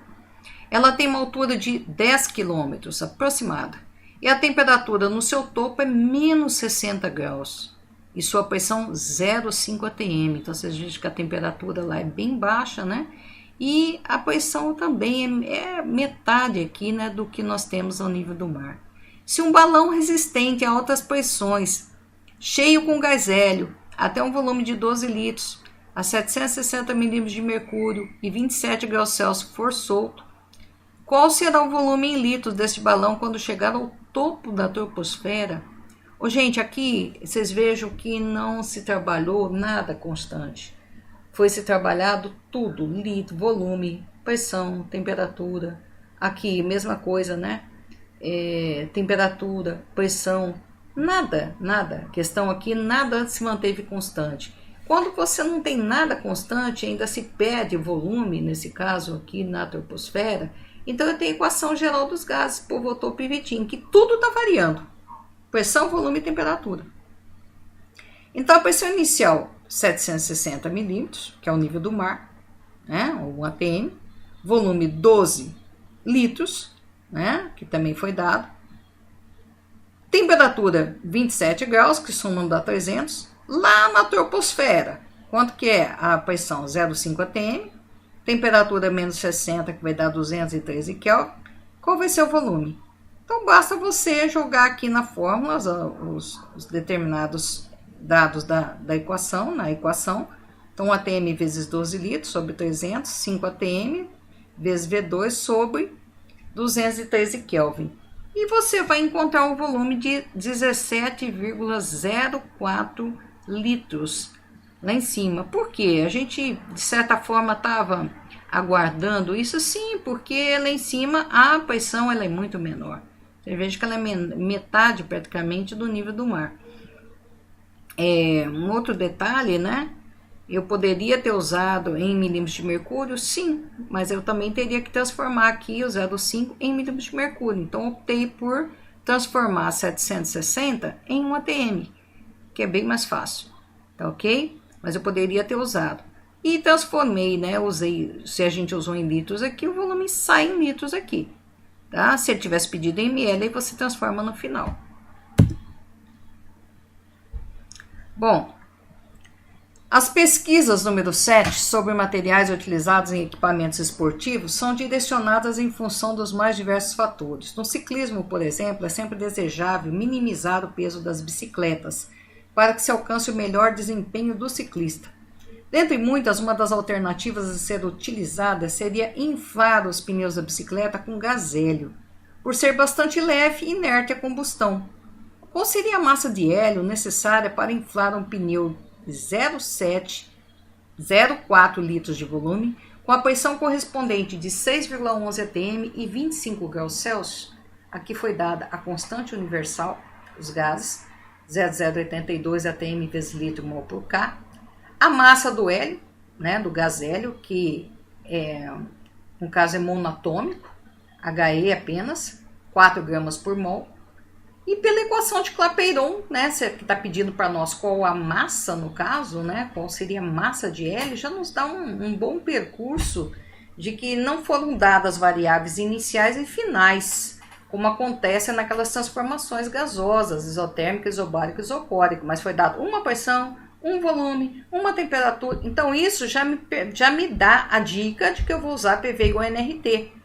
S1: Ela tem uma altura de 10 km aproximada e a temperatura no seu topo é menos 60 graus e sua pressão 0,5 atm. Então, vocês veem que a temperatura lá é bem baixa, né? E a pressão também é metade aqui, né, do que nós temos ao nível do mar. Se um balão resistente a altas pressões, cheio com gás hélio, até um volume de 12 litros, a 760 milímetros de mercúrio e 27 graus Celsius for solto, qual será o volume em litros deste balão quando chegar ao topo da troposfera? Gente, aqui vocês vejam que não se trabalhou nada constante. Foi se trabalhado tudo, litro, volume, pressão, temperatura. Aqui, mesma coisa, né? Temperatura, pressão, nada. A questão aqui, nada se manteve constante. Quando você não tem nada constante, ainda se perde volume, nesse caso aqui na troposfera, então eu tenho a equação geral dos gases por Votopivitin, que tudo está variando. Pressão, volume e temperatura. Então a pressão inicial, 760 milímetros, que é o nível do mar, né, ou 1 atm, volume 12 litros, né, que também foi dado, temperatura 27 graus, que somando dá 300, lá na troposfera, quanto que é a pressão? 0,5 atm, temperatura menos 60, que vai dar 213 Kelvin, qual vai ser o volume? Então basta você jogar aqui na fórmula os determinados dados da equação, na equação. Então, 1 atm vezes 12 litros sobre 300, 5 atm vezes V2 sobre 213 Kelvin. E você vai encontrar o volume de 17,04 litros lá em cima. Por quê? A gente, de certa forma, estava aguardando isso, sim, porque lá em cima a pressão ela é muito menor. Você veja que ela é metade praticamente do nível do mar. Um outro detalhe, né? Eu poderia ter usado em milímetros de mercúrio, sim, mas eu também teria que transformar aqui o 0,5 em milímetros de mercúrio. Então, optei por transformar 760 em 1 atm, que é bem mais fácil, tá ok? Mas eu poderia ter usado. E transformei, né? Usei, se a gente usou em litros aqui, o volume sai em litros aqui, tá? Se ele tivesse pedido em ml, aí você transforma no final. Bom, As pesquisas número 7 sobre materiais utilizados em equipamentos esportivos são direcionadas em função dos mais diversos fatores. No ciclismo, por exemplo, é sempre desejável minimizar o peso das bicicletas para que se alcance o melhor desempenho do ciclista. Dentre muitas, uma das alternativas a ser utilizada seria inflar os pneus da bicicleta com gás hélio, por ser bastante leve e inerte à combustão. Qual seria a massa de hélio necessária para inflar um pneu 0,4 litros de volume, com a pressão correspondente de 6,11 atm e 25 graus Celsius? Aqui foi dada a constante universal, os gases, 0,082 atm vezes litro mol por K, a massa do hélio, né, do gás hélio, que no caso é monatômico, He apenas, 4 gramas por mol, e pela equação de Clapeyron, né, que está pedindo para nós qual a massa, no caso, né, qual seria a massa de hélio, já nos dá um bom percurso de que não foram dadas variáveis iniciais e finais, como acontece naquelas transformações gasosas, isotérmica, isobárica e isocórica, mas foi dado uma pressão, um volume, uma temperatura. Então isso já me dá a dica de que eu vou usar PV igual a nRT.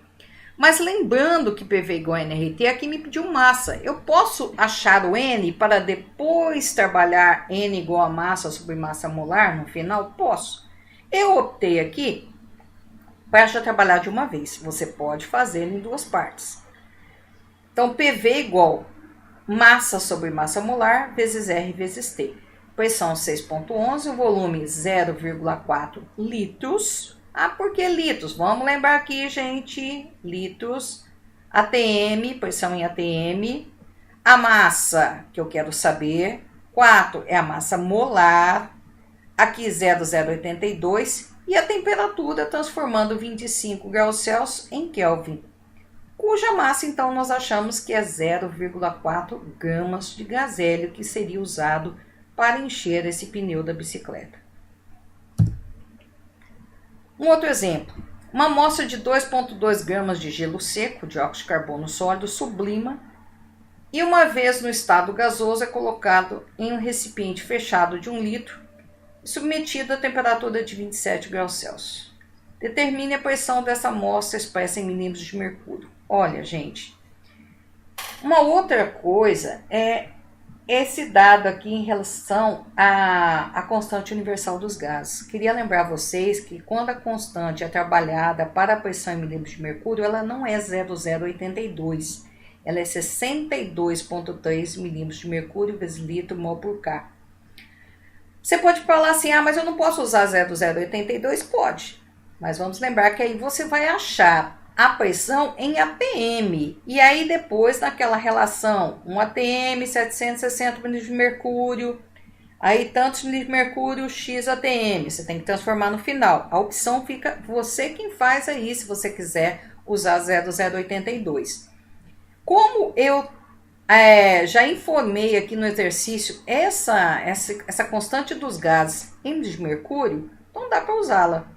S1: Mas lembrando que PV igual a nRT, aqui me pediu massa. Eu posso achar o N para depois trabalhar N igual a massa sobre massa molar no final? Posso. Eu optei aqui para já trabalhar de uma vez. Você pode fazer em duas partes. Então, PV igual massa sobre massa molar vezes R vezes T. Pressão 6,11, o volume 0,4 litros. Ah, por que litros? Vamos lembrar aqui, gente, litros, ATM, pressão em ATM, a massa que eu quero saber, 4 é a massa molar, aqui 0,082, e a temperatura transformando 25 graus Celsius em Kelvin, cuja massa, então, nós achamos que é 0,4 gramas de gás hélio, que seria usado para encher esse pneu da bicicleta. Um outro exemplo, uma amostra de 2,2 gramas de gelo seco, dióxido de carbono sólido, sublima, e uma vez no estado gasoso é colocado em um recipiente fechado de 1 litro, submetido a temperatura de 27 graus Celsius. Determine a pressão dessa amostra expressa em milímetros de mercúrio. Olha, gente, uma outra coisa é esse dado aqui em relação à constante universal dos gases. Queria lembrar vocês que quando a constante é trabalhada para a pressão em milímetros de mercúrio, ela não é 0,082, ela é 62,3 milímetros de mercúrio vezes litro mol por K. Você pode falar assim, mas eu não posso usar 0,082? Pode, mas vamos lembrar que aí você vai achar a pressão em ATM, e aí depois naquela relação, um ATM, 760 milímetros de mercúrio, aí tantos milímetros de mercúrio, X ATM, você tem que transformar no final. A opção fica você quem faz aí, se você quiser usar 0,082. Como eu já informei aqui no exercício, essa constante dos gases em milímetros de mercúrio, então dá para usá-la.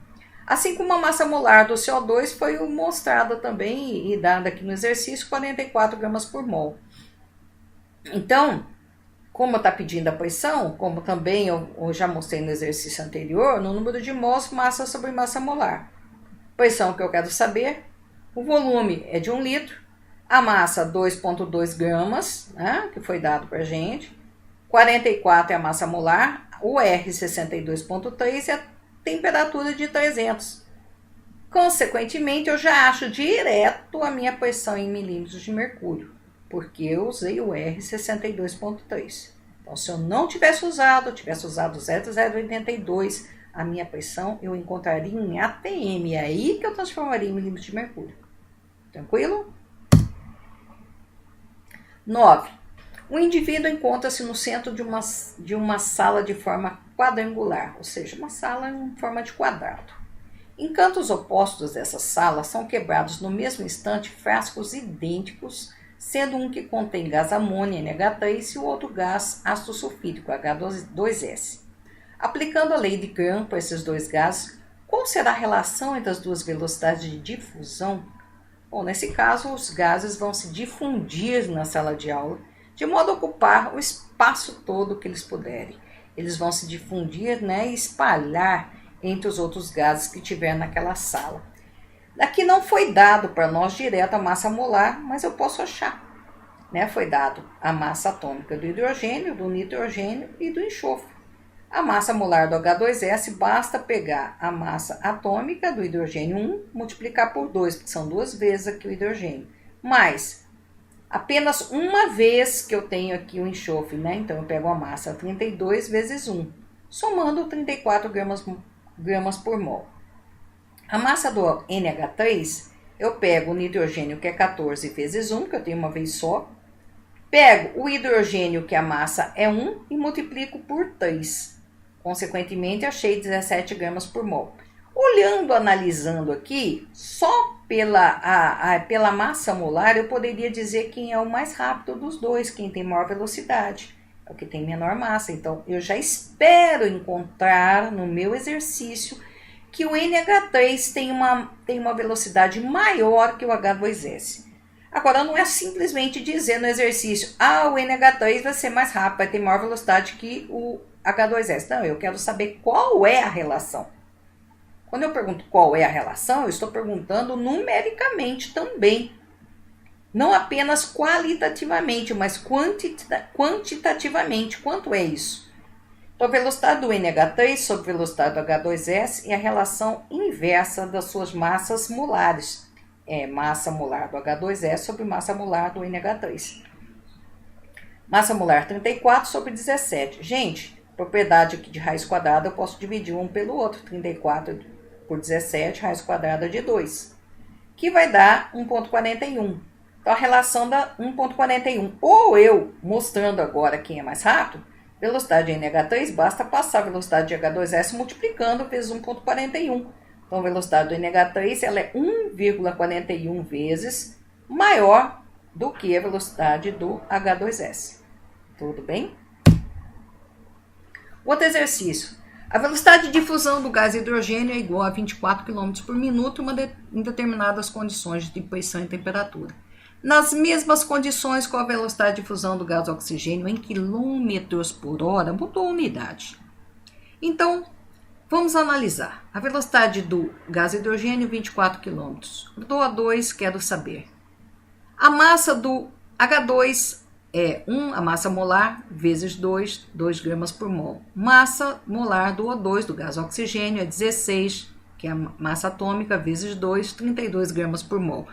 S1: Assim como a massa molar do CO2 foi mostrada também e dada aqui no exercício, 44 gramas por mol. Então, como está pedindo a pressão, como também eu já mostrei no exercício anterior, no número de mols, massa sobre massa molar. Pressão que eu quero saber, o volume é de 1 litro, a massa 2,2 gramas, né, que foi dado para a gente, 44 é a massa molar, o R 62,3 é a temperatura de 300. Consequentemente, eu já acho direto a minha pressão em milímetros de mercúrio, porque eu usei o R 62,3. Então, se eu não tivesse usado, 0,082, a minha pressão eu encontraria em ATM, é aí que eu transformaria em milímetros de mercúrio. Tranquilo? 9. O indivíduo encontra-se no centro de uma sala de forma quadrangular, ou seja, uma sala em forma de quadrado. Em cantos opostos dessa sala são quebrados no mesmo instante frascos idênticos, sendo um que contém gás amônia, NH3, e o outro gás ácido sulfídrico, H2S. Aplicando a lei de Graham para esses dois gases, qual será a relação entre as duas velocidades de difusão? Bom, nesse caso, os gases vão se difundir na sala de aula, de modo a ocupar o espaço todo que eles puderem. eles vão se difundir, né, e espalhar entre os outros gases que tiver naquela sala. Aqui não foi dado para nós direto a massa molar, mas eu posso achar. Né? Foi dado a massa atômica do hidrogênio, do nitrogênio e do enxofre. A massa molar do H2S, basta pegar a massa atômica do hidrogênio 1, multiplicar por 2, porque são 2 vezes aqui o hidrogênio. Mas apenas uma vez que eu tenho aqui o enxofre, né? Então eu pego a massa 32 vezes 1, somando 34 gramas por mol. A massa do NH3, eu pego o nitrogênio, que é 14 vezes 1, que eu tenho uma vez só. Pego o hidrogênio, que a massa é 1, e multiplico por 3. Consequentemente, achei 17 gramas por mol. Olhando, analisando aqui, só pela massa molar, eu poderia dizer quem é o mais rápido dos dois, quem tem maior velocidade, é o que tem menor massa. Então, eu já espero encontrar no meu exercício que o NH3 tem uma velocidade maior que o H2S. Agora, não é simplesmente dizer no exercício, o NH3 vai ser mais rápido, vai ter maior velocidade que o H2S. Não, eu quero saber qual é a relação. Quando eu pergunto qual é a relação, eu estou perguntando numericamente também. Não apenas qualitativamente, mas quantitativamente. Quanto é isso? Então, a velocidade do NH3 sobre a velocidade do H2S é a relação inversa das suas massas molares. É massa molar do H2S sobre massa molar do NH3. Massa molar 34 sobre 17. Gente, propriedade aqui de raiz quadrada, eu posso dividir um pelo outro. 34 por 17, raiz quadrada de 2. Que vai dar 1,41. Então, a relação dá 1,41. Ou eu, mostrando agora quem é mais rápido, velocidade de NH3, basta passar a velocidade de H2S multiplicando vezes 1,41. Então, a velocidade do NH3 ela é 1,41 vezes maior do que a velocidade do H2S. Tudo bem? Outro exercício. A velocidade de difusão do gás hidrogênio é igual a 24 km por minuto em determinadas condições de pressão e temperatura. Nas mesmas condições com a velocidade de difusão do gás oxigênio em quilômetros por hora, mudou a unidade. Então, vamos analisar. A velocidade do gás hidrogênio, 24 km. Do O2, quero saber. A massa do H2 é 1, a massa molar, vezes 2, 2 gramas por mol. Massa molar do O2, do gás oxigênio, é 16, que é a massa atômica, vezes 2, 32 gramas por mol.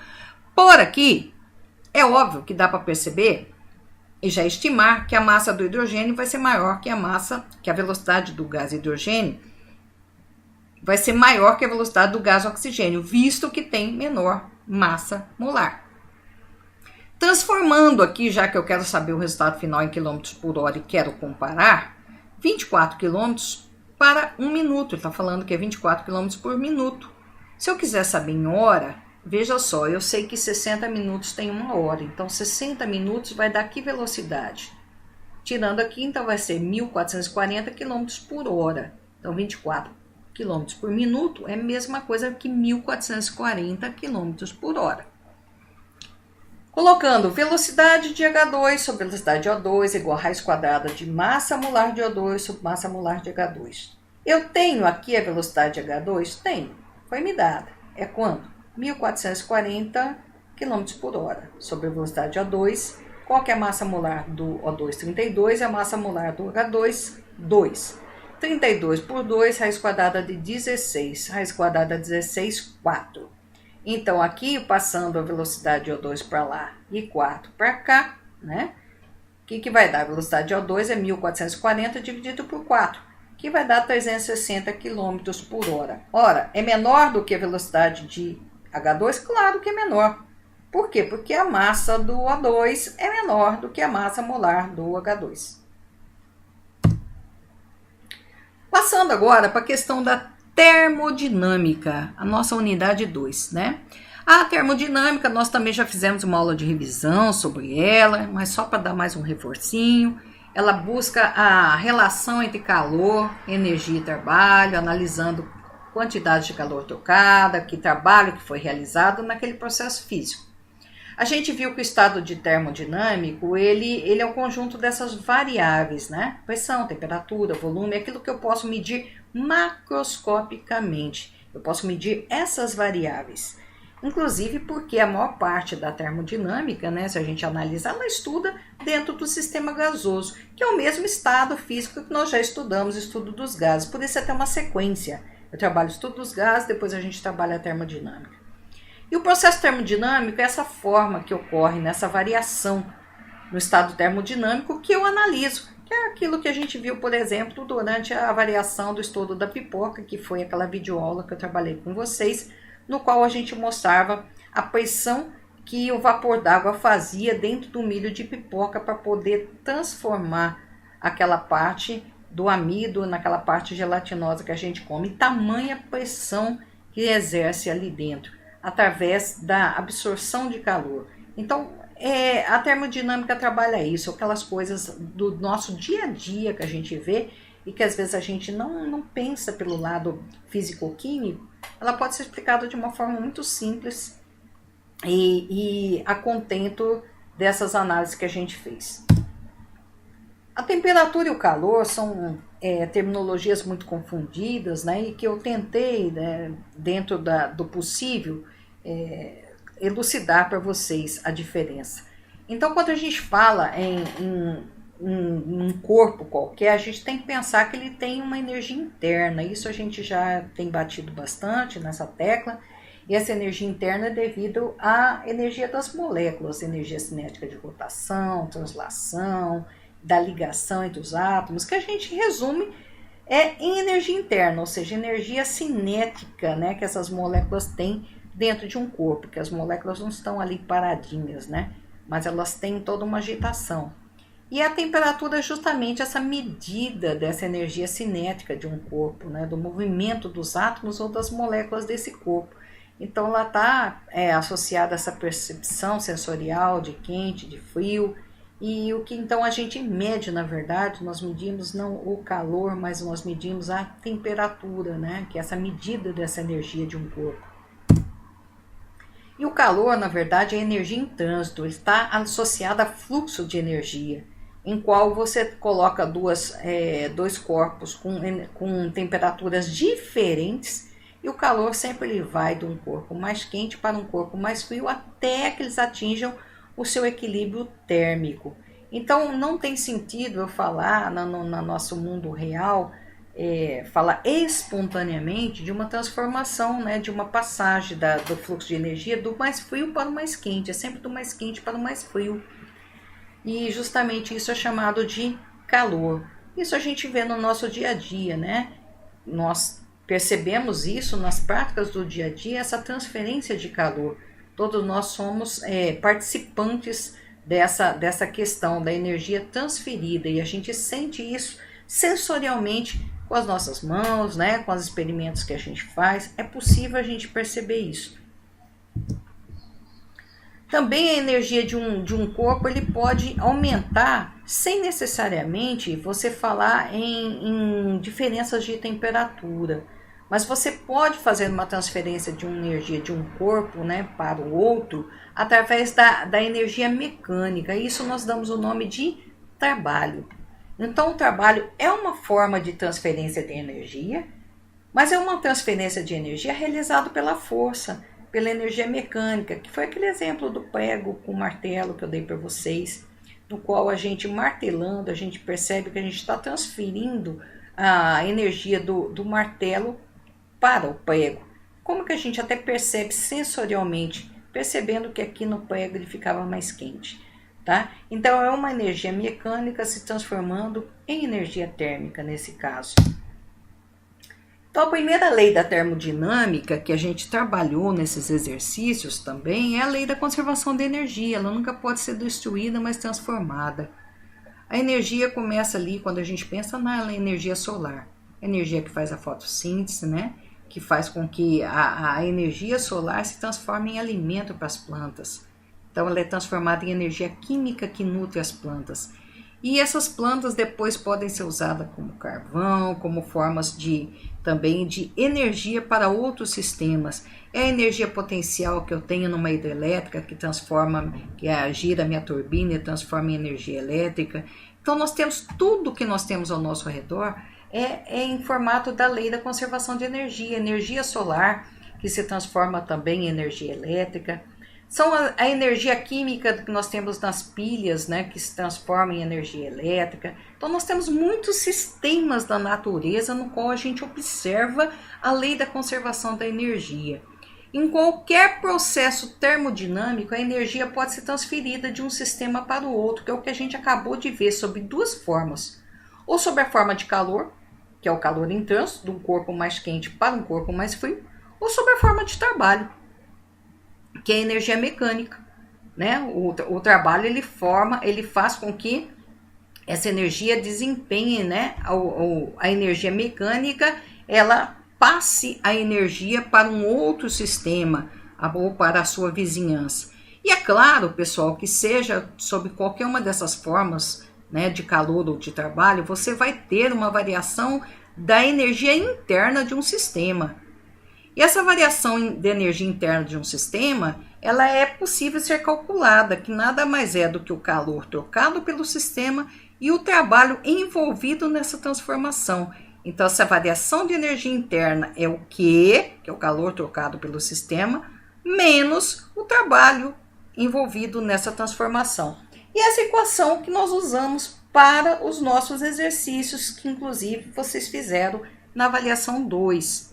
S1: Por aqui, é óbvio que dá para perceber e já estimar que a massa do hidrogênio vai ser maior que a velocidade do gás hidrogênio vai ser maior que a velocidade do gás oxigênio, visto que tem menor massa molar. Transformando aqui, já que eu quero saber o resultado final em quilômetros por hora e quero comparar, 24 quilômetros para 1 minuto. Ele está falando que é 24 quilômetros por minuto. Se eu quiser saber em hora, veja só, eu sei que 60 minutos tem 1 hora. Então, 60 minutos vai dar que velocidade? Tirando aqui, então vai ser 1.440 quilômetros por hora. Então, 24 quilômetros por minuto é a mesma coisa que 1.440 quilômetros por hora. Colocando velocidade de H2 sobre velocidade de O2 igual a raiz quadrada de massa molar de O2 sobre massa molar de H2. Eu tenho aqui a velocidade de H2? Tenho. Foi me dada. É quanto? 1.440 km por hora sobre a velocidade de O2. Qual que é a massa molar do O2? 32 e a massa molar do H2? 2. 32 por 2, raiz quadrada de 16. Raiz quadrada de 16, 4. Então, aqui, passando a velocidade de O2 para lá e 4 para cá, né? O que vai dar? A velocidade de O2 é 1.440 dividido por 4, que vai dar 360 km por hora. Ora, é menor do que a velocidade de H2? Claro que é menor. Por quê? Porque a massa do O2 é menor do que a massa molar do H2. Passando agora para a questão da termodinâmica, a nossa unidade 2, né? A termodinâmica, nós também já fizemos uma aula de revisão sobre ela, mas só para dar mais um reforcinho. Ela busca a relação entre calor, energia e trabalho, analisando quantidade de calor trocada, que trabalho que foi realizado naquele processo físico. A gente viu que o estado de termodinâmico, ele é um conjunto dessas variáveis, né? Pressão, temperatura, volume, aquilo que eu posso medir macroscopicamente. Eu posso medir essas variáveis. Inclusive porque a maior parte da termodinâmica, né, se a gente analisar, ela estuda dentro do sistema gasoso, que é o mesmo estado físico que nós já estudamos, estudo dos gases. Por isso é até uma sequência. Eu trabalho estudo dos gases, depois a gente trabalha a termodinâmica. E o processo termodinâmico é essa forma que ocorre nessa variação no estado termodinâmico que eu analiso, que é aquilo que a gente viu, por exemplo, durante a variação do estudo da pipoca, que foi aquela videoaula que eu trabalhei com vocês, no qual a gente mostrava a pressão que o vapor d'água fazia dentro do milho de pipoca para poder transformar aquela parte do amido naquela parte gelatinosa que a gente come. E tamanha pressão que exerce ali dentro, através da absorção de calor. Então, a termodinâmica trabalha isso, aquelas coisas do nosso dia a dia que a gente vê e que às vezes a gente não pensa pelo lado físico-químico. Ela pode ser explicada de uma forma muito simples e a contento dessas análises que a gente fez. A temperatura e o calor são terminologias muito confundidas, né, e que eu tentei, né, dentro do possível, elucidar para vocês a diferença. Então, quando a gente fala em um corpo qualquer, a gente tem que pensar que ele tem uma energia interna. Isso a gente já tem batido bastante nessa tecla. E essa energia interna é devido à energia das moléculas, energia cinética de rotação, translação, da ligação entre os átomos, que a gente resume em energia interna, ou seja, energia cinética, né, que essas moléculas têm dentro de um corpo, que as moléculas não estão ali paradinhas, né, mas elas têm toda uma agitação. E a temperatura é justamente essa medida dessa energia cinética de um corpo, né, do movimento dos átomos ou das moléculas desse corpo. Então ela está associada a essa percepção sensorial de quente, de frio, e o que então a gente mede, na verdade, nós medimos não o calor, mas nós medimos a temperatura, né, que é essa medida dessa energia de um corpo. E o calor, na verdade, é energia em trânsito, ele está associado a fluxo de energia, em qual você coloca dois corpos com temperaturas diferentes, e o calor sempre ele vai de um corpo mais quente para um corpo mais frio, até que eles atinjam o seu equilíbrio térmico. Então, não tem sentido eu falar no nosso mundo real, falar espontaneamente de uma transformação, né, de uma passagem do fluxo de energia do mais frio para o mais quente, é sempre do mais quente para o mais frio. E justamente isso é chamado de calor. Isso a gente vê no nosso dia a dia, né? Nós percebemos isso nas práticas do dia a dia, essa transferência de calor. Todos nós somos participantes dessa questão da energia transferida, e a gente sente isso sensorialmente com as nossas mãos, né? Com os experimentos que a gente faz. É possível a gente perceber isso. Também a energia de um corpo ele pode aumentar sem necessariamente você falar em diferenças de temperatura. Mas você pode fazer uma transferência de uma energia de um corpo, né, para o outro através da energia mecânica. Isso nós damos o nome de trabalho. Então o trabalho é uma forma de transferência de energia, mas é uma transferência de energia realizada pela força, pela energia mecânica, que foi aquele exemplo do prego com martelo que eu dei para vocês, no qual a gente martelando, a gente percebe que a gente está transferindo a energia do martelo para o prego. Como que a gente até percebe sensorialmente, percebendo que aqui no prego ele ficava mais quente, tá? Então é uma energia mecânica se transformando em energia térmica nesse caso. Então, a primeira lei da termodinâmica que a gente trabalhou nesses exercícios também é a lei da conservação de energia. Ela nunca pode ser destruída, mas transformada. A energia começa ali quando a gente pensa na energia solar. A energia que faz a fotossíntese, né? Que faz com que a energia solar se transforme em alimento para as plantas. Então, ela é transformada em energia química que nutre as plantas. E essas plantas depois podem ser usadas como carvão, como formas também de energia para outros sistemas. É a energia potencial que eu tenho numa hidrelétrica que transforma, gira a minha turbina e transforma em energia elétrica. Então nós temos tudo que nós temos ao nosso redor é em formato da lei da conservação de energia. Energia solar, que se transforma também em energia elétrica. São a energia química que nós temos nas pilhas, né, que se transforma em energia elétrica. Então nós temos muitos sistemas da natureza no qual a gente observa a lei da conservação da energia. Em qualquer processo termodinâmico, a energia pode ser transferida de um sistema para o outro, que é o que a gente acabou de ver, sob duas formas. Ou sob a forma de calor, que é o calor em trânsito, de um corpo mais quente para um corpo mais frio, ou sob a forma de trabalho, que é a energia mecânica, né? O trabalho ele faz com que essa energia desempenhe, né? A energia mecânica, ela passe a energia para um outro sistema ou para a sua vizinhança. E é claro, pessoal, que seja sob qualquer uma dessas formas, né, de calor ou de trabalho, você vai ter uma variação da energia interna de um sistema. E essa variação de energia interna de um sistema, ela é possível ser calculada, que nada mais é do que o calor trocado pelo sistema e o trabalho envolvido nessa transformação. Então, essa variação de energia interna é o Q, que é o calor trocado pelo sistema, menos o trabalho envolvido nessa transformação. E essa equação que nós usamos para os nossos exercícios, que inclusive vocês fizeram na avaliação 2.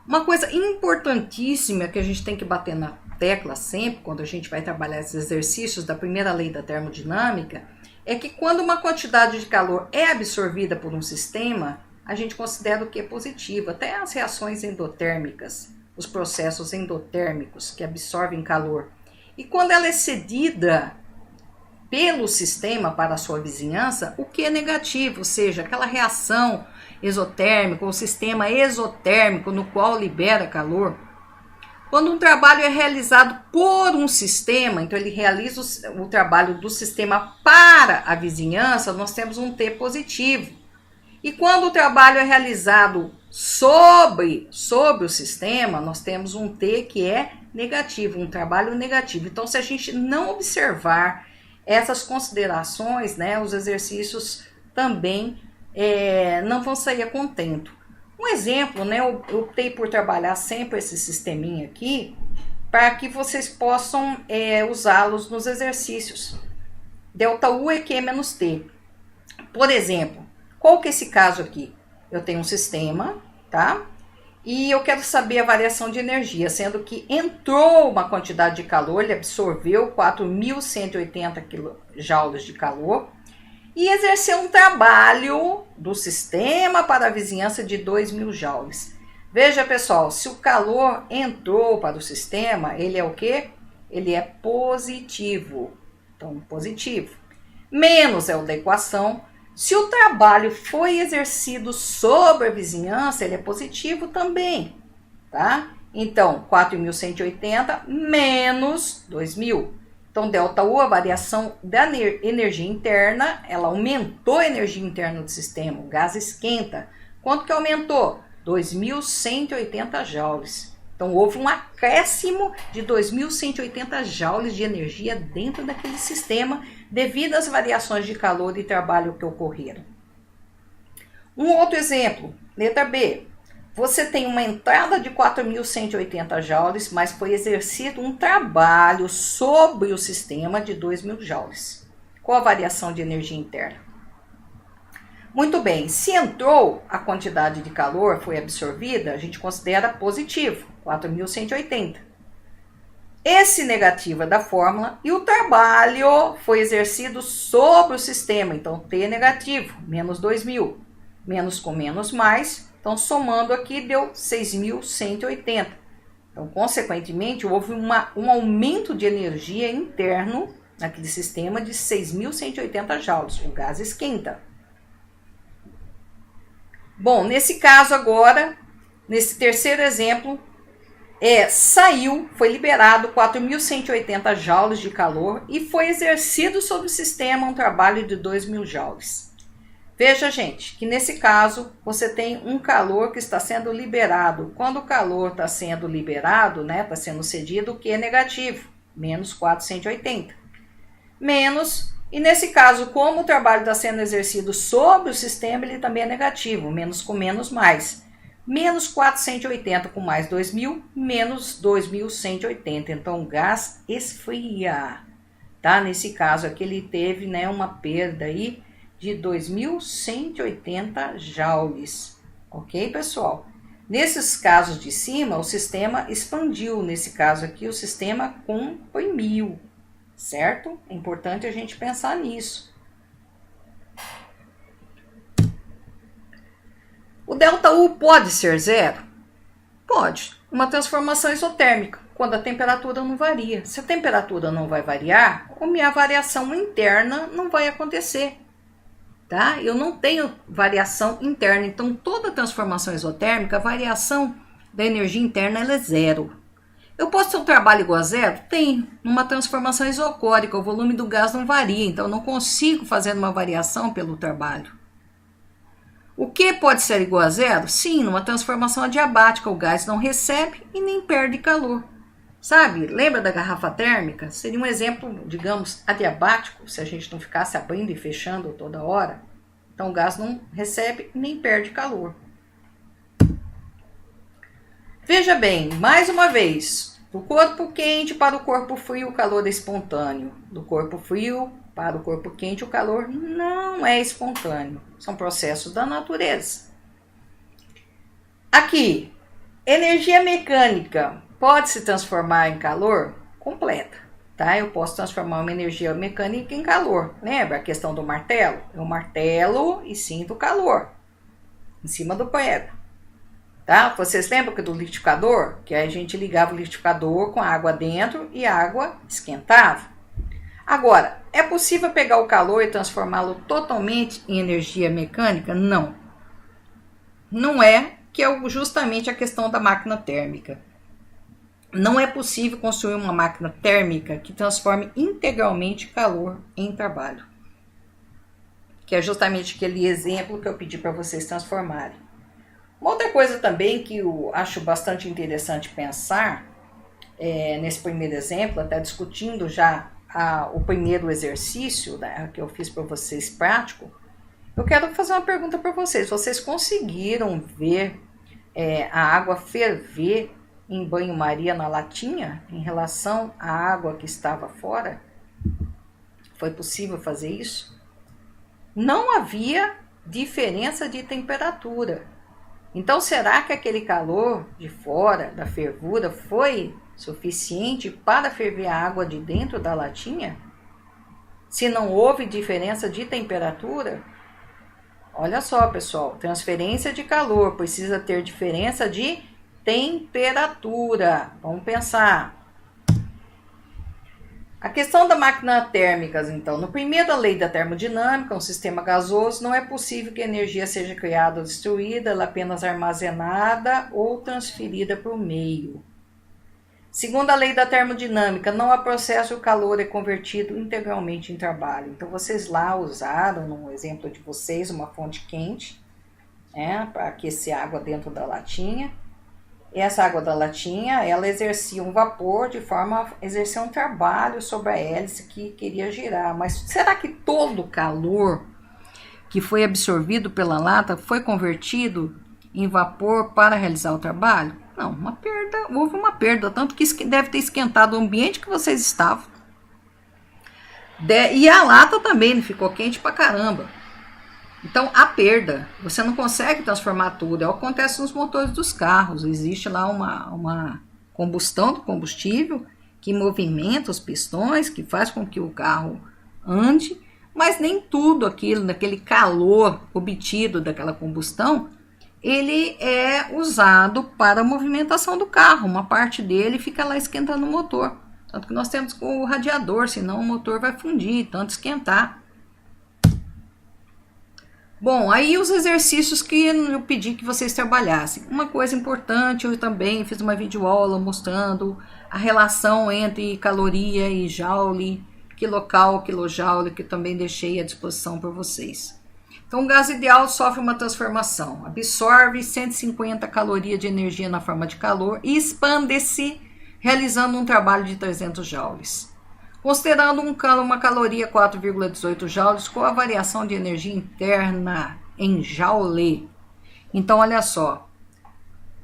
S1: Uma coisa importantíssima que a gente tem que bater na tecla sempre, quando a gente vai trabalhar esses exercícios da primeira lei da termodinâmica, é que quando uma quantidade de calor é absorvida por um sistema, a gente considera o que é positivo. Até as reações endotérmicas, os processos endotérmicos que absorvem calor. E quando ela é cedida pelo sistema para a sua vizinhança, o que é negativo, ou seja, aquela reação exotérmica, ou sistema exotérmico no qual libera calor. Quando um trabalho é realizado por um sistema, então ele realiza o trabalho do sistema para a vizinhança, nós temos um T positivo. E quando o trabalho é realizado sobre o sistema, nós temos um T que é negativo, um trabalho negativo. Então, se a gente não observar essas considerações, né, os exercícios também não vão sair a contento. Um exemplo, né, eu optei por trabalhar sempre esse sisteminha aqui, para que vocês possam usá-los nos exercícios. ΔU é Q menos T. Por exemplo, qual que é esse caso aqui? Eu tenho um sistema, tá? E eu quero saber a variação de energia, sendo que entrou uma quantidade de calor, ele absorveu 4.180 kJ de calor, e exerceu um trabalho do sistema para a vizinhança de 2.000 joules. Veja, pessoal, se o calor entrou para o sistema, ele é o quê? Ele é positivo. Então, positivo. Menos é o da equação. Se o trabalho foi exercido sobre a vizinhança, ele é positivo também, tá? Então, 4.180 menos 2.000. Então, ΔU, a variação da energia interna, ela aumentou a energia interna do sistema, o gás esquenta. Quanto que aumentou? 2.180 joules. Então, houve um acréscimo de 2.180 joules de energia dentro daquele sistema, devido às variações de calor e trabalho que ocorreram. Um outro exemplo, letra B. Você tem uma entrada de 4.180 joules, mas foi exercido um trabalho sobre o sistema de 2.000 joules. Qual a variação de energia interna? Muito bem, se entrou a quantidade de calor, foi absorvida, a gente considera positivo, 4.180. Esse negativo é da fórmula e o trabalho foi exercido sobre o sistema, então T é negativo, menos 2.000. Menos com menos mais. Então, somando aqui, deu 6.180. Então, consequentemente, houve um aumento de energia interno naquele sistema de 6.180 joules. O gás esquenta. Bom, nesse caso agora, nesse terceiro exemplo, foi liberado 4.180 joules de calor e foi exercido sobre o sistema um trabalho de 2.000 joules. Veja, gente, que nesse caso você tem um calor que está sendo liberado. Quando o calor está sendo liberado, né, está sendo cedido, o que é negativo? Menos 480. E nesse caso, como o trabalho está sendo exercido sobre o sistema, ele também é negativo. Menos com menos, mais. Menos 480 com mais 2.000, menos 2.180. Então, o gás esfria. Tá? Nesse caso aqui, ele teve, né, uma perda aí de 2.180 joules. Ok, pessoal? Nesses casos de cima, o sistema expandiu. Nesse caso aqui, o sistema comprimiu. Certo? É importante a gente pensar nisso. O ΔU pode ser zero? Pode. Uma transformação isotérmica, quando a temperatura não varia. Se a temperatura não vai variar, a minha variação interna não vai acontecer. Tá? Eu não tenho variação interna, então toda transformação isotérmica, a variação da energia interna ela é zero. Eu posso ter um trabalho igual a zero? Tem. Numa transformação isocórica, o volume do gás não varia, então eu não consigo fazer uma variação pelo trabalho. O que pode ser igual a zero? Sim, numa transformação adiabática, o gás não recebe e nem perde calor. Sabe, lembra da garrafa térmica? Seria um exemplo, digamos, adiabático, se a gente não ficasse abrindo e fechando toda hora. Então o gás não recebe nem perde calor. Veja bem, mais uma vez, do corpo quente para o corpo frio o calor é espontâneo. Do corpo frio para o corpo quente o calor não é espontâneo. São processos da natureza. Aqui, energia mecânica pode se transformar em calor? Completa, tá? Eu posso transformar uma energia mecânica em calor. Lembra a questão do martelo? Eu martelo e sinto calor em cima do prego. Tá? Vocês lembram que do liquidificador? Que a gente ligava o liquidificador com a água dentro e a água esquentava. Agora, é possível pegar o calor e transformá-lo totalmente em energia mecânica? Não. Não é, que é justamente a questão da máquina térmica. Não é possível construir uma máquina térmica que transforme integralmente calor em trabalho. Que é justamente aquele exemplo que eu pedi para vocês transformarem. Uma outra coisa também que eu acho bastante interessante pensar, nesse primeiro exemplo, até discutindo já o primeiro exercício, né, que eu fiz para vocês prático, eu quero fazer uma pergunta para vocês. Vocês conseguiram ver a água ferver em banho-maria na latinha em relação à água que estava fora? Foi possível fazer isso? Não havia diferença de temperatura. Então, será que aquele calor de fora, da fervura, foi suficiente para ferver a água de dentro da latinha? Se não houve diferença de temperatura? Olha só, pessoal, transferência de calor precisa ter diferença de temperatura. Vamos pensar. A questão da máquina térmica, então, no primeiro da lei da termodinâmica, um sistema gasoso, não é possível que a energia seja criada ou destruída, ela é apenas armazenada ou transferida para o meio. Segundo a lei da termodinâmica, não há processo, o calor é convertido integralmente em trabalho. Então, vocês lá usaram, no exemplo de vocês, uma fonte quente, para aquecer a água dentro da latinha. E essa água da latinha, ela exercia um vapor de forma a exercer um trabalho sobre a hélice que queria girar. Mas será que todo o calor que foi absorvido pela lata foi convertido em vapor para realizar o trabalho? Não, houve uma perda, tanto que deve ter esquentado o ambiente que vocês estavam. E a lata também ficou quente pra caramba. Então, a perda, você não consegue transformar tudo. É o que acontece nos motores dos carros. Existe lá uma combustão do combustível que movimenta os pistões, que faz com que o carro ande, mas nem tudo aquilo, daquele calor obtido daquela combustão, ele é usado para a movimentação do carro. Uma parte dele fica lá esquentando o motor. Tanto que nós temos o radiador, senão o motor vai fundir, tanto esquentar. Bom, aí os exercícios que eu pedi que vocês trabalhassem. Uma coisa importante, eu também fiz uma videoaula mostrando a relação entre caloria e joule, quilocal, quilojoule, que eu também deixei à disposição para vocês. Então, o gás ideal sofre uma transformação, absorve 150 calorias de energia na forma de calor e expande-se realizando um trabalho de 300 joules. Considerando uma caloria 4,18 joules, com a variação de energia interna em joule. Então, olha só,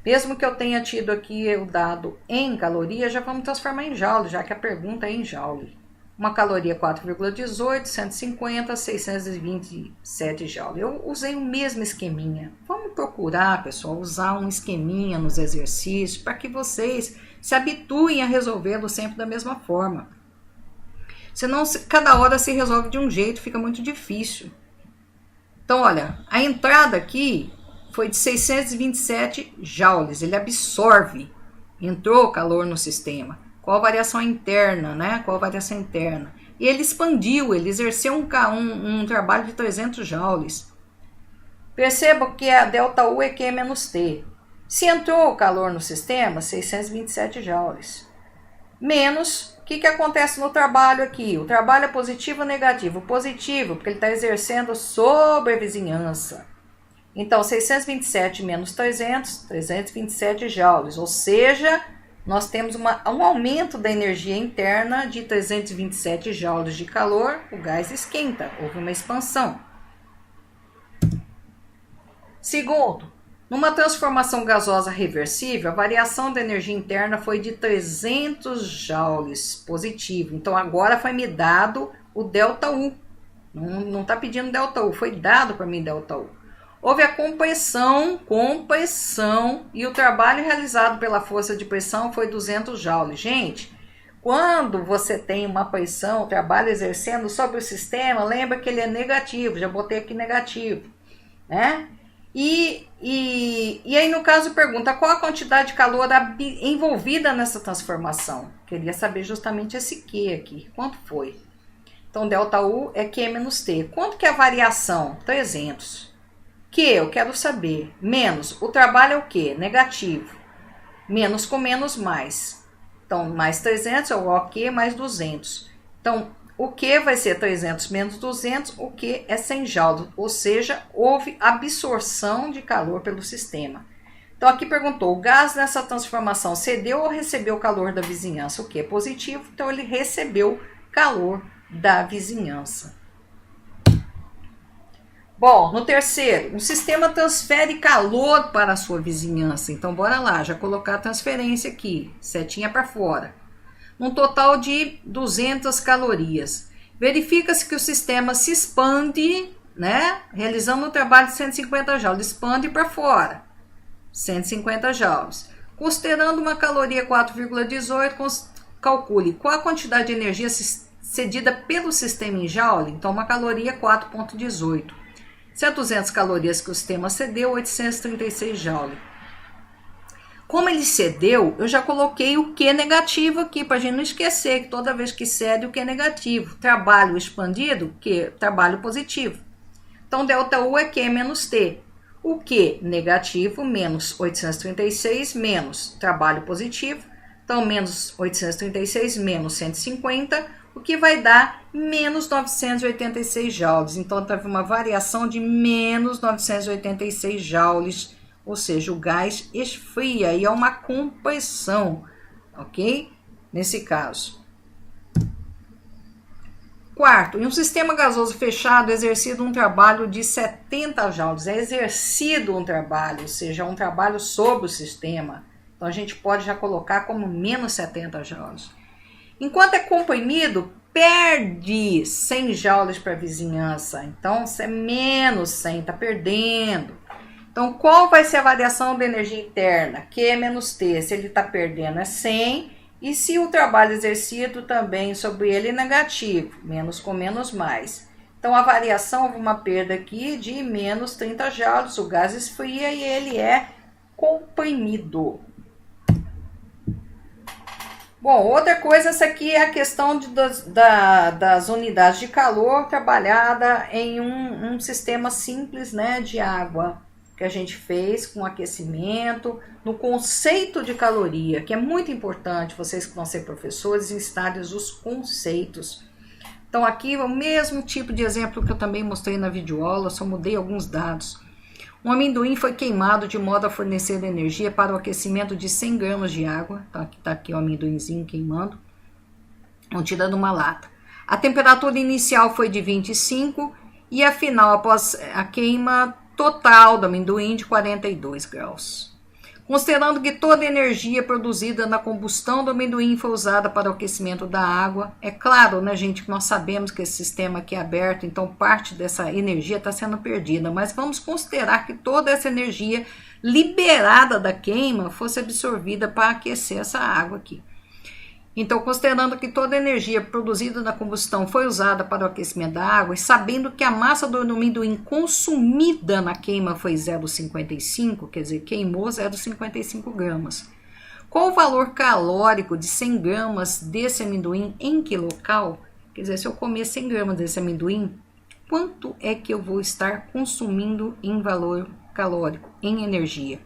S1: mesmo que eu tenha tido aqui o dado em caloria, já vamos transformar em joule, já que a pergunta é em joule. Uma caloria 4,18, 150, 627 joules. Eu usei o mesmo esqueminha. Vamos procurar, pessoal, usar um esqueminha nos exercícios para que vocês se habituem a resolvê-lo sempre da mesma forma. Senão, cada hora se resolve de um jeito, fica muito difícil. Então, olha, a entrada aqui foi de 627 joules. Ele absorve, entrou calor no sistema. Qual a variação interna, né? Qual a variação interna? E ele expandiu, ele exerceu um trabalho de 300 joules. Perceba que a ΔU é Q menos T. Se entrou calor no sistema, 627 joules. Menos... O que acontece no trabalho aqui? O trabalho é positivo ou negativo? Positivo, porque ele está exercendo sobre a vizinhança. Então, 627 menos 300, 327 joules. Ou seja, nós temos um aumento da energia interna de 327 joules de calor. O gás esquenta, houve uma expansão. Segundo, numa transformação gasosa reversível, a variação da energia interna foi de 300 joules positivo. Então, agora foi me dado o ΔU. Não está pedindo ΔU, foi dado para mim ΔU. Houve a compressão, e o trabalho realizado pela força de pressão foi 200 joules. Gente, quando você tem uma pressão, o trabalho exercendo sobre o sistema, lembra que ele é negativo, já botei aqui negativo, né? E aí, no caso, pergunta qual a quantidade de calor envolvida nessa transformação. Queria saber justamente esse Q aqui. Quanto foi? Então, ΔU é Q menos T. Quanto que é a variação? 300. Q, eu quero saber. Menos, o trabalho é o quê? Negativo. Menos com menos, mais. Então, mais 300 é o OQ mais 200. Então, o Q vai ser 300 menos 200, o Q é 100 joules, ou seja, houve absorção de calor pelo sistema. Então, aqui perguntou, o gás nessa transformação cedeu ou recebeu calor da vizinhança? O Q é positivo, então ele recebeu calor da vizinhança. Bom, no terceiro, um sistema transfere calor para a sua vizinhança. Então, bora lá, já colocar a transferência aqui, setinha para fora. Um total de 200 calorias. Verifica-se que o sistema se expande, né? Realizando um trabalho de 150 joules. Expande para fora. 150 joules. Considerando uma caloria 4,18, calcule qual a quantidade de energia cedida pelo sistema em joule. Então, uma caloria 4,18. Se é 200 calorias que o sistema cedeu, 836 joules. Como ele cedeu, eu já coloquei o Q negativo aqui, para a gente não esquecer que toda vez que cede, o Q é negativo. Trabalho expandido, Q, trabalho positivo. Então, ΔU é Q menos T. O Q negativo, menos 836, menos trabalho positivo. Então, menos 836, menos 150, o que vai dar menos 986 joules. Então, teve uma variação de menos 986 joules. Ou seja, o gás esfria e é uma compressão, ok? Nesse caso. Quarto, em um sistema gasoso fechado, é exercido um trabalho de 70 joules. É exercido um trabalho, ou seja, um trabalho sobre o sistema. Então, a gente pode já colocar como menos 70 joules. Enquanto é comprimido, perde 100 joules para a vizinhança. Então, se é menos 100, está perdendo. Então, qual vai ser a variação da energia interna? Q menos T. Se ele está perdendo é 100. E se o trabalho exercido também sobre ele é negativo. Menos com menos, mais. Então, a variação, houve uma perda aqui de menos 30 joules. O gás esfria e ele é comprimido. Bom, outra coisa, essa aqui é a questão das unidades de calor trabalhada em um sistema simples, né, de água, que a gente fez com aquecimento, no conceito de caloria, que é muito importante, vocês que vão ser professores, instarem os conceitos. Então aqui é o mesmo tipo de exemplo que eu também mostrei na videoaula, só mudei alguns dados. Um amendoim foi queimado de modo a fornecer energia para o aquecimento de 100 gramas de água. Tá aqui o amendoinzinho queimando, contida numa lata. A temperatura inicial foi de 25 e a final, após a queima total do amendoim, de 42 graus. Considerando que toda a energia produzida na combustão do amendoim foi usada para o aquecimento da água, é claro, né, gente, que nós sabemos que esse sistema aqui é aberto, então parte dessa energia está sendo perdida, mas vamos considerar que toda essa energia liberada da queima fosse absorvida para aquecer essa água aqui. Então, considerando que toda a energia produzida na combustão foi usada para o aquecimento da água e sabendo que a massa do amendoim consumida na queima foi 0,55, quer dizer, queimou 0,55 gramas. Qual o valor calórico de 100 gramas desse amendoim em quilocal? Quer dizer, se eu comer 100 gramas desse amendoim, quanto é que eu vou estar consumindo em valor calórico, em energia?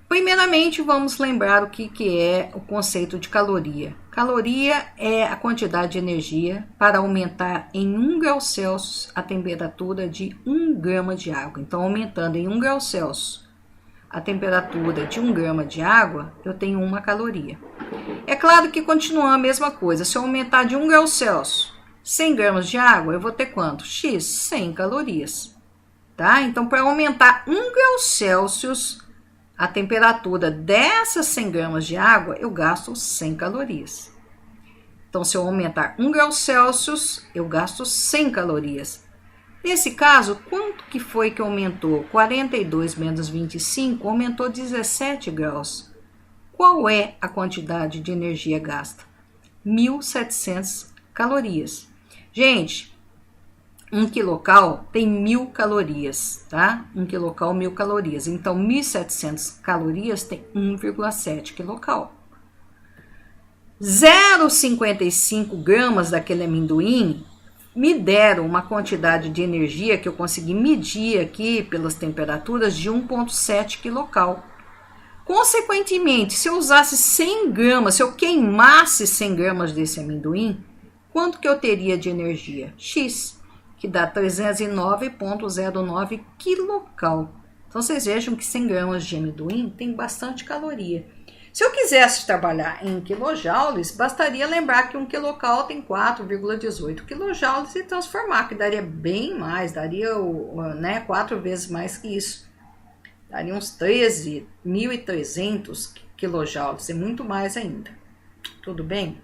S1: Primeiramente, vamos lembrar o que é o conceito de caloria. Caloria é a quantidade de energia para aumentar em 1 grau Celsius a temperatura de 1 grama de água. Então, aumentando em 1 grau Celsius a temperatura de 1 grama de água, eu tenho 1 caloria. É claro que continua a mesma coisa. Se eu aumentar de 1 grau Celsius 100 gramas de água, eu vou ter quanto? X, 100 calorias. Tá? Então, para aumentar 1 grau Celsius a temperatura dessas 100 gramas de água, eu gasto 100 calorias. Então, se eu aumentar 1 grau Celsius, eu gasto 100 calorias. Nesse caso, quanto que foi que aumentou? 42 menos 25 aumentou 17 graus. Qual é a quantidade de energia gasta? 1.700 calorias. Gente, 1 quilocal tem 1.000 calorias, tá? 1 quilocal, 1.000 calorias. Então, 1.700 calorias tem 1,7 quilocal. 0,55 gramas daquele amendoim me deram uma quantidade de energia que eu consegui medir aqui pelas temperaturas de 1,7 quilocal. Consequentemente, se eu usasse 100 gramas, se eu queimasse 100 gramas desse amendoim, quanto que eu teria de energia? X, que dá 309,09 quilocal. Então, vocês vejam que 100 gramas de amendoim tem bastante caloria. Se eu quisesse trabalhar em quilojoules, bastaria lembrar que 1 quilocal tem 4,18 quilojoules e transformar, que daria bem mais, daria 4 vezes mais que isso. Daria uns 13.300 quilojoules, e muito mais ainda. Tudo bem?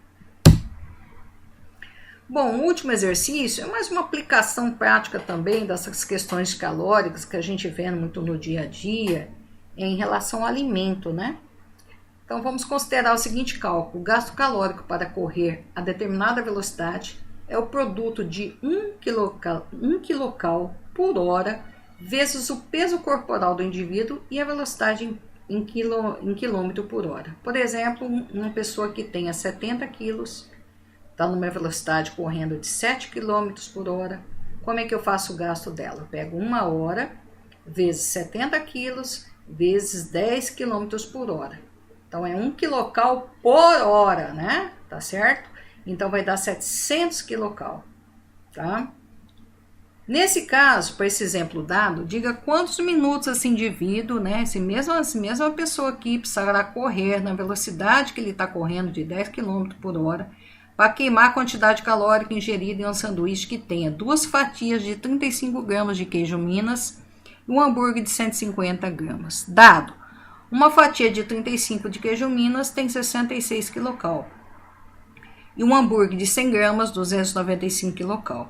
S1: Bom, o último exercício é mais uma aplicação prática também dessas questões calóricas que a gente vê muito no dia a dia em relação ao alimento, né? Então, vamos considerar o seguinte cálculo. O gasto calórico para correr a determinada velocidade é o produto de 1 quilocal por hora vezes o peso corporal do indivíduo e a velocidade em quilômetro por hora. Por exemplo, uma pessoa que tenha 70 quilos está numa velocidade correndo de 7 km por hora. Como é que eu faço o gasto dela? Eu pego 1 hora vezes 70 quilos vezes 10 km por hora. Então, é 1 quilocal por hora, né? Tá certo? Então, vai dar 700 quilocal, tá? Nesse caso, para esse exemplo dado, diga quantos minutos esse indivíduo, né? Essa mesma pessoa aqui precisará correr na velocidade que ele está correndo de 10 km por hora para queimar a quantidade calórica ingerida em um sanduíche que tenha 2 fatias de 35 gramas de queijo Minas e um hambúrguer de 150 gramas. Dado, uma fatia de 35 de queijo Minas tem 66 quilocal e um hambúrguer de 100 gramas, 295 quilocal.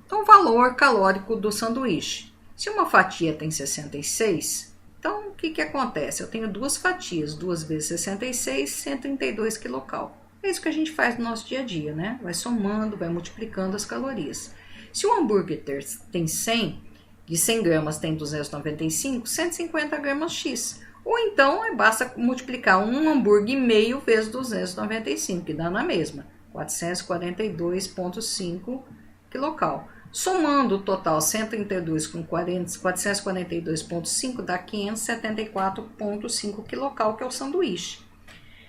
S1: Então, o valor calórico do sanduíche. Se uma fatia tem 66, então o que acontece? Eu tenho 2 fatias, 2 vezes 66, 132 quilocal. É isso que a gente faz no nosso dia a dia, né? Vai somando, vai multiplicando as calorias. Se o hambúrguer tem 100, de 100 gramas tem 295, 150 gramas X. Ou então, basta multiplicar um hambúrguer e meio vezes 295, que dá na mesma, 442,5 quilocal. Somando o total 132 com 442,5 dá 574,5 quilocal, que é o sanduíche.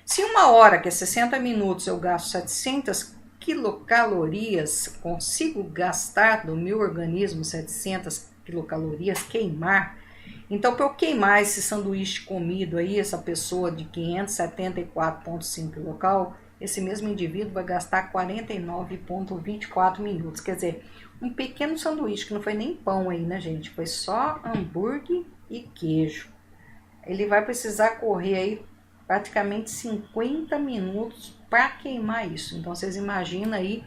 S1: Se uma hora, que é 60 minutos, eu gasto 700 quilocalorias, consigo gastar do meu organismo 700 quilocalorias, queimar. Então, para eu queimar esse sanduíche comido aí, essa pessoa de 574,5 quilocal, esse mesmo indivíduo vai gastar 49,24 minutos. Quer dizer, um pequeno sanduíche, que não foi nem pão aí, né, gente? Foi só hambúrguer e queijo. Ele vai precisar correr aí praticamente 50 minutos para queimar isso. Então, vocês imaginam aí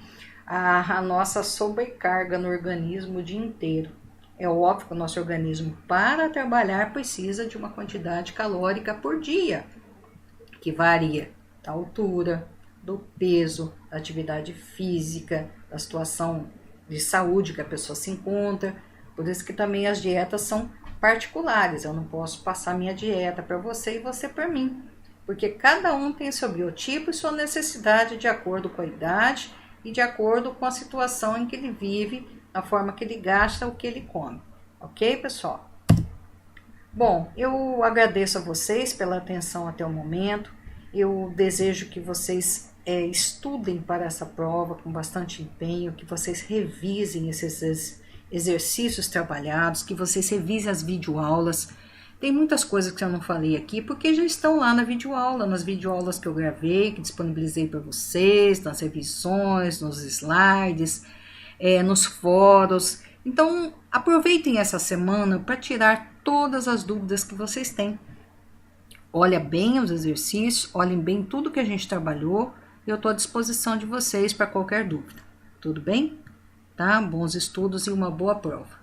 S1: a nossa sobrecarga no organismo o dia inteiro. É óbvio que o nosso organismo, para trabalhar, precisa de uma quantidade calórica por dia, que varia da altura, do peso, da atividade física, da situação de saúde que a pessoa se encontra. Por isso que também as dietas são particulares. Eu não posso passar minha dieta para você e você para mim, porque cada um tem seu biotipo e sua necessidade de acordo com a idade e de acordo com a situação em que ele vive, a forma que ele gasta, o que ele come. Ok, pessoal? Bom, eu agradeço a vocês pela atenção até o momento. Eu desejo que vocês estudem para essa prova com bastante empenho, que vocês revisem esses exercícios trabalhados, que vocês revisem as videoaulas. Tem muitas coisas que eu não falei aqui, porque já estão lá na videoaula, nas videoaulas que eu gravei, que disponibilizei para vocês, nas revisões, nos slides, nos fóruns. Então, aproveitem essa semana para tirar todas as dúvidas que vocês têm. Olha bem os exercícios, olhem bem tudo que a gente trabalhou, e eu estou à disposição de vocês para qualquer dúvida. Tudo bem? Tá? Bons estudos e uma boa prova.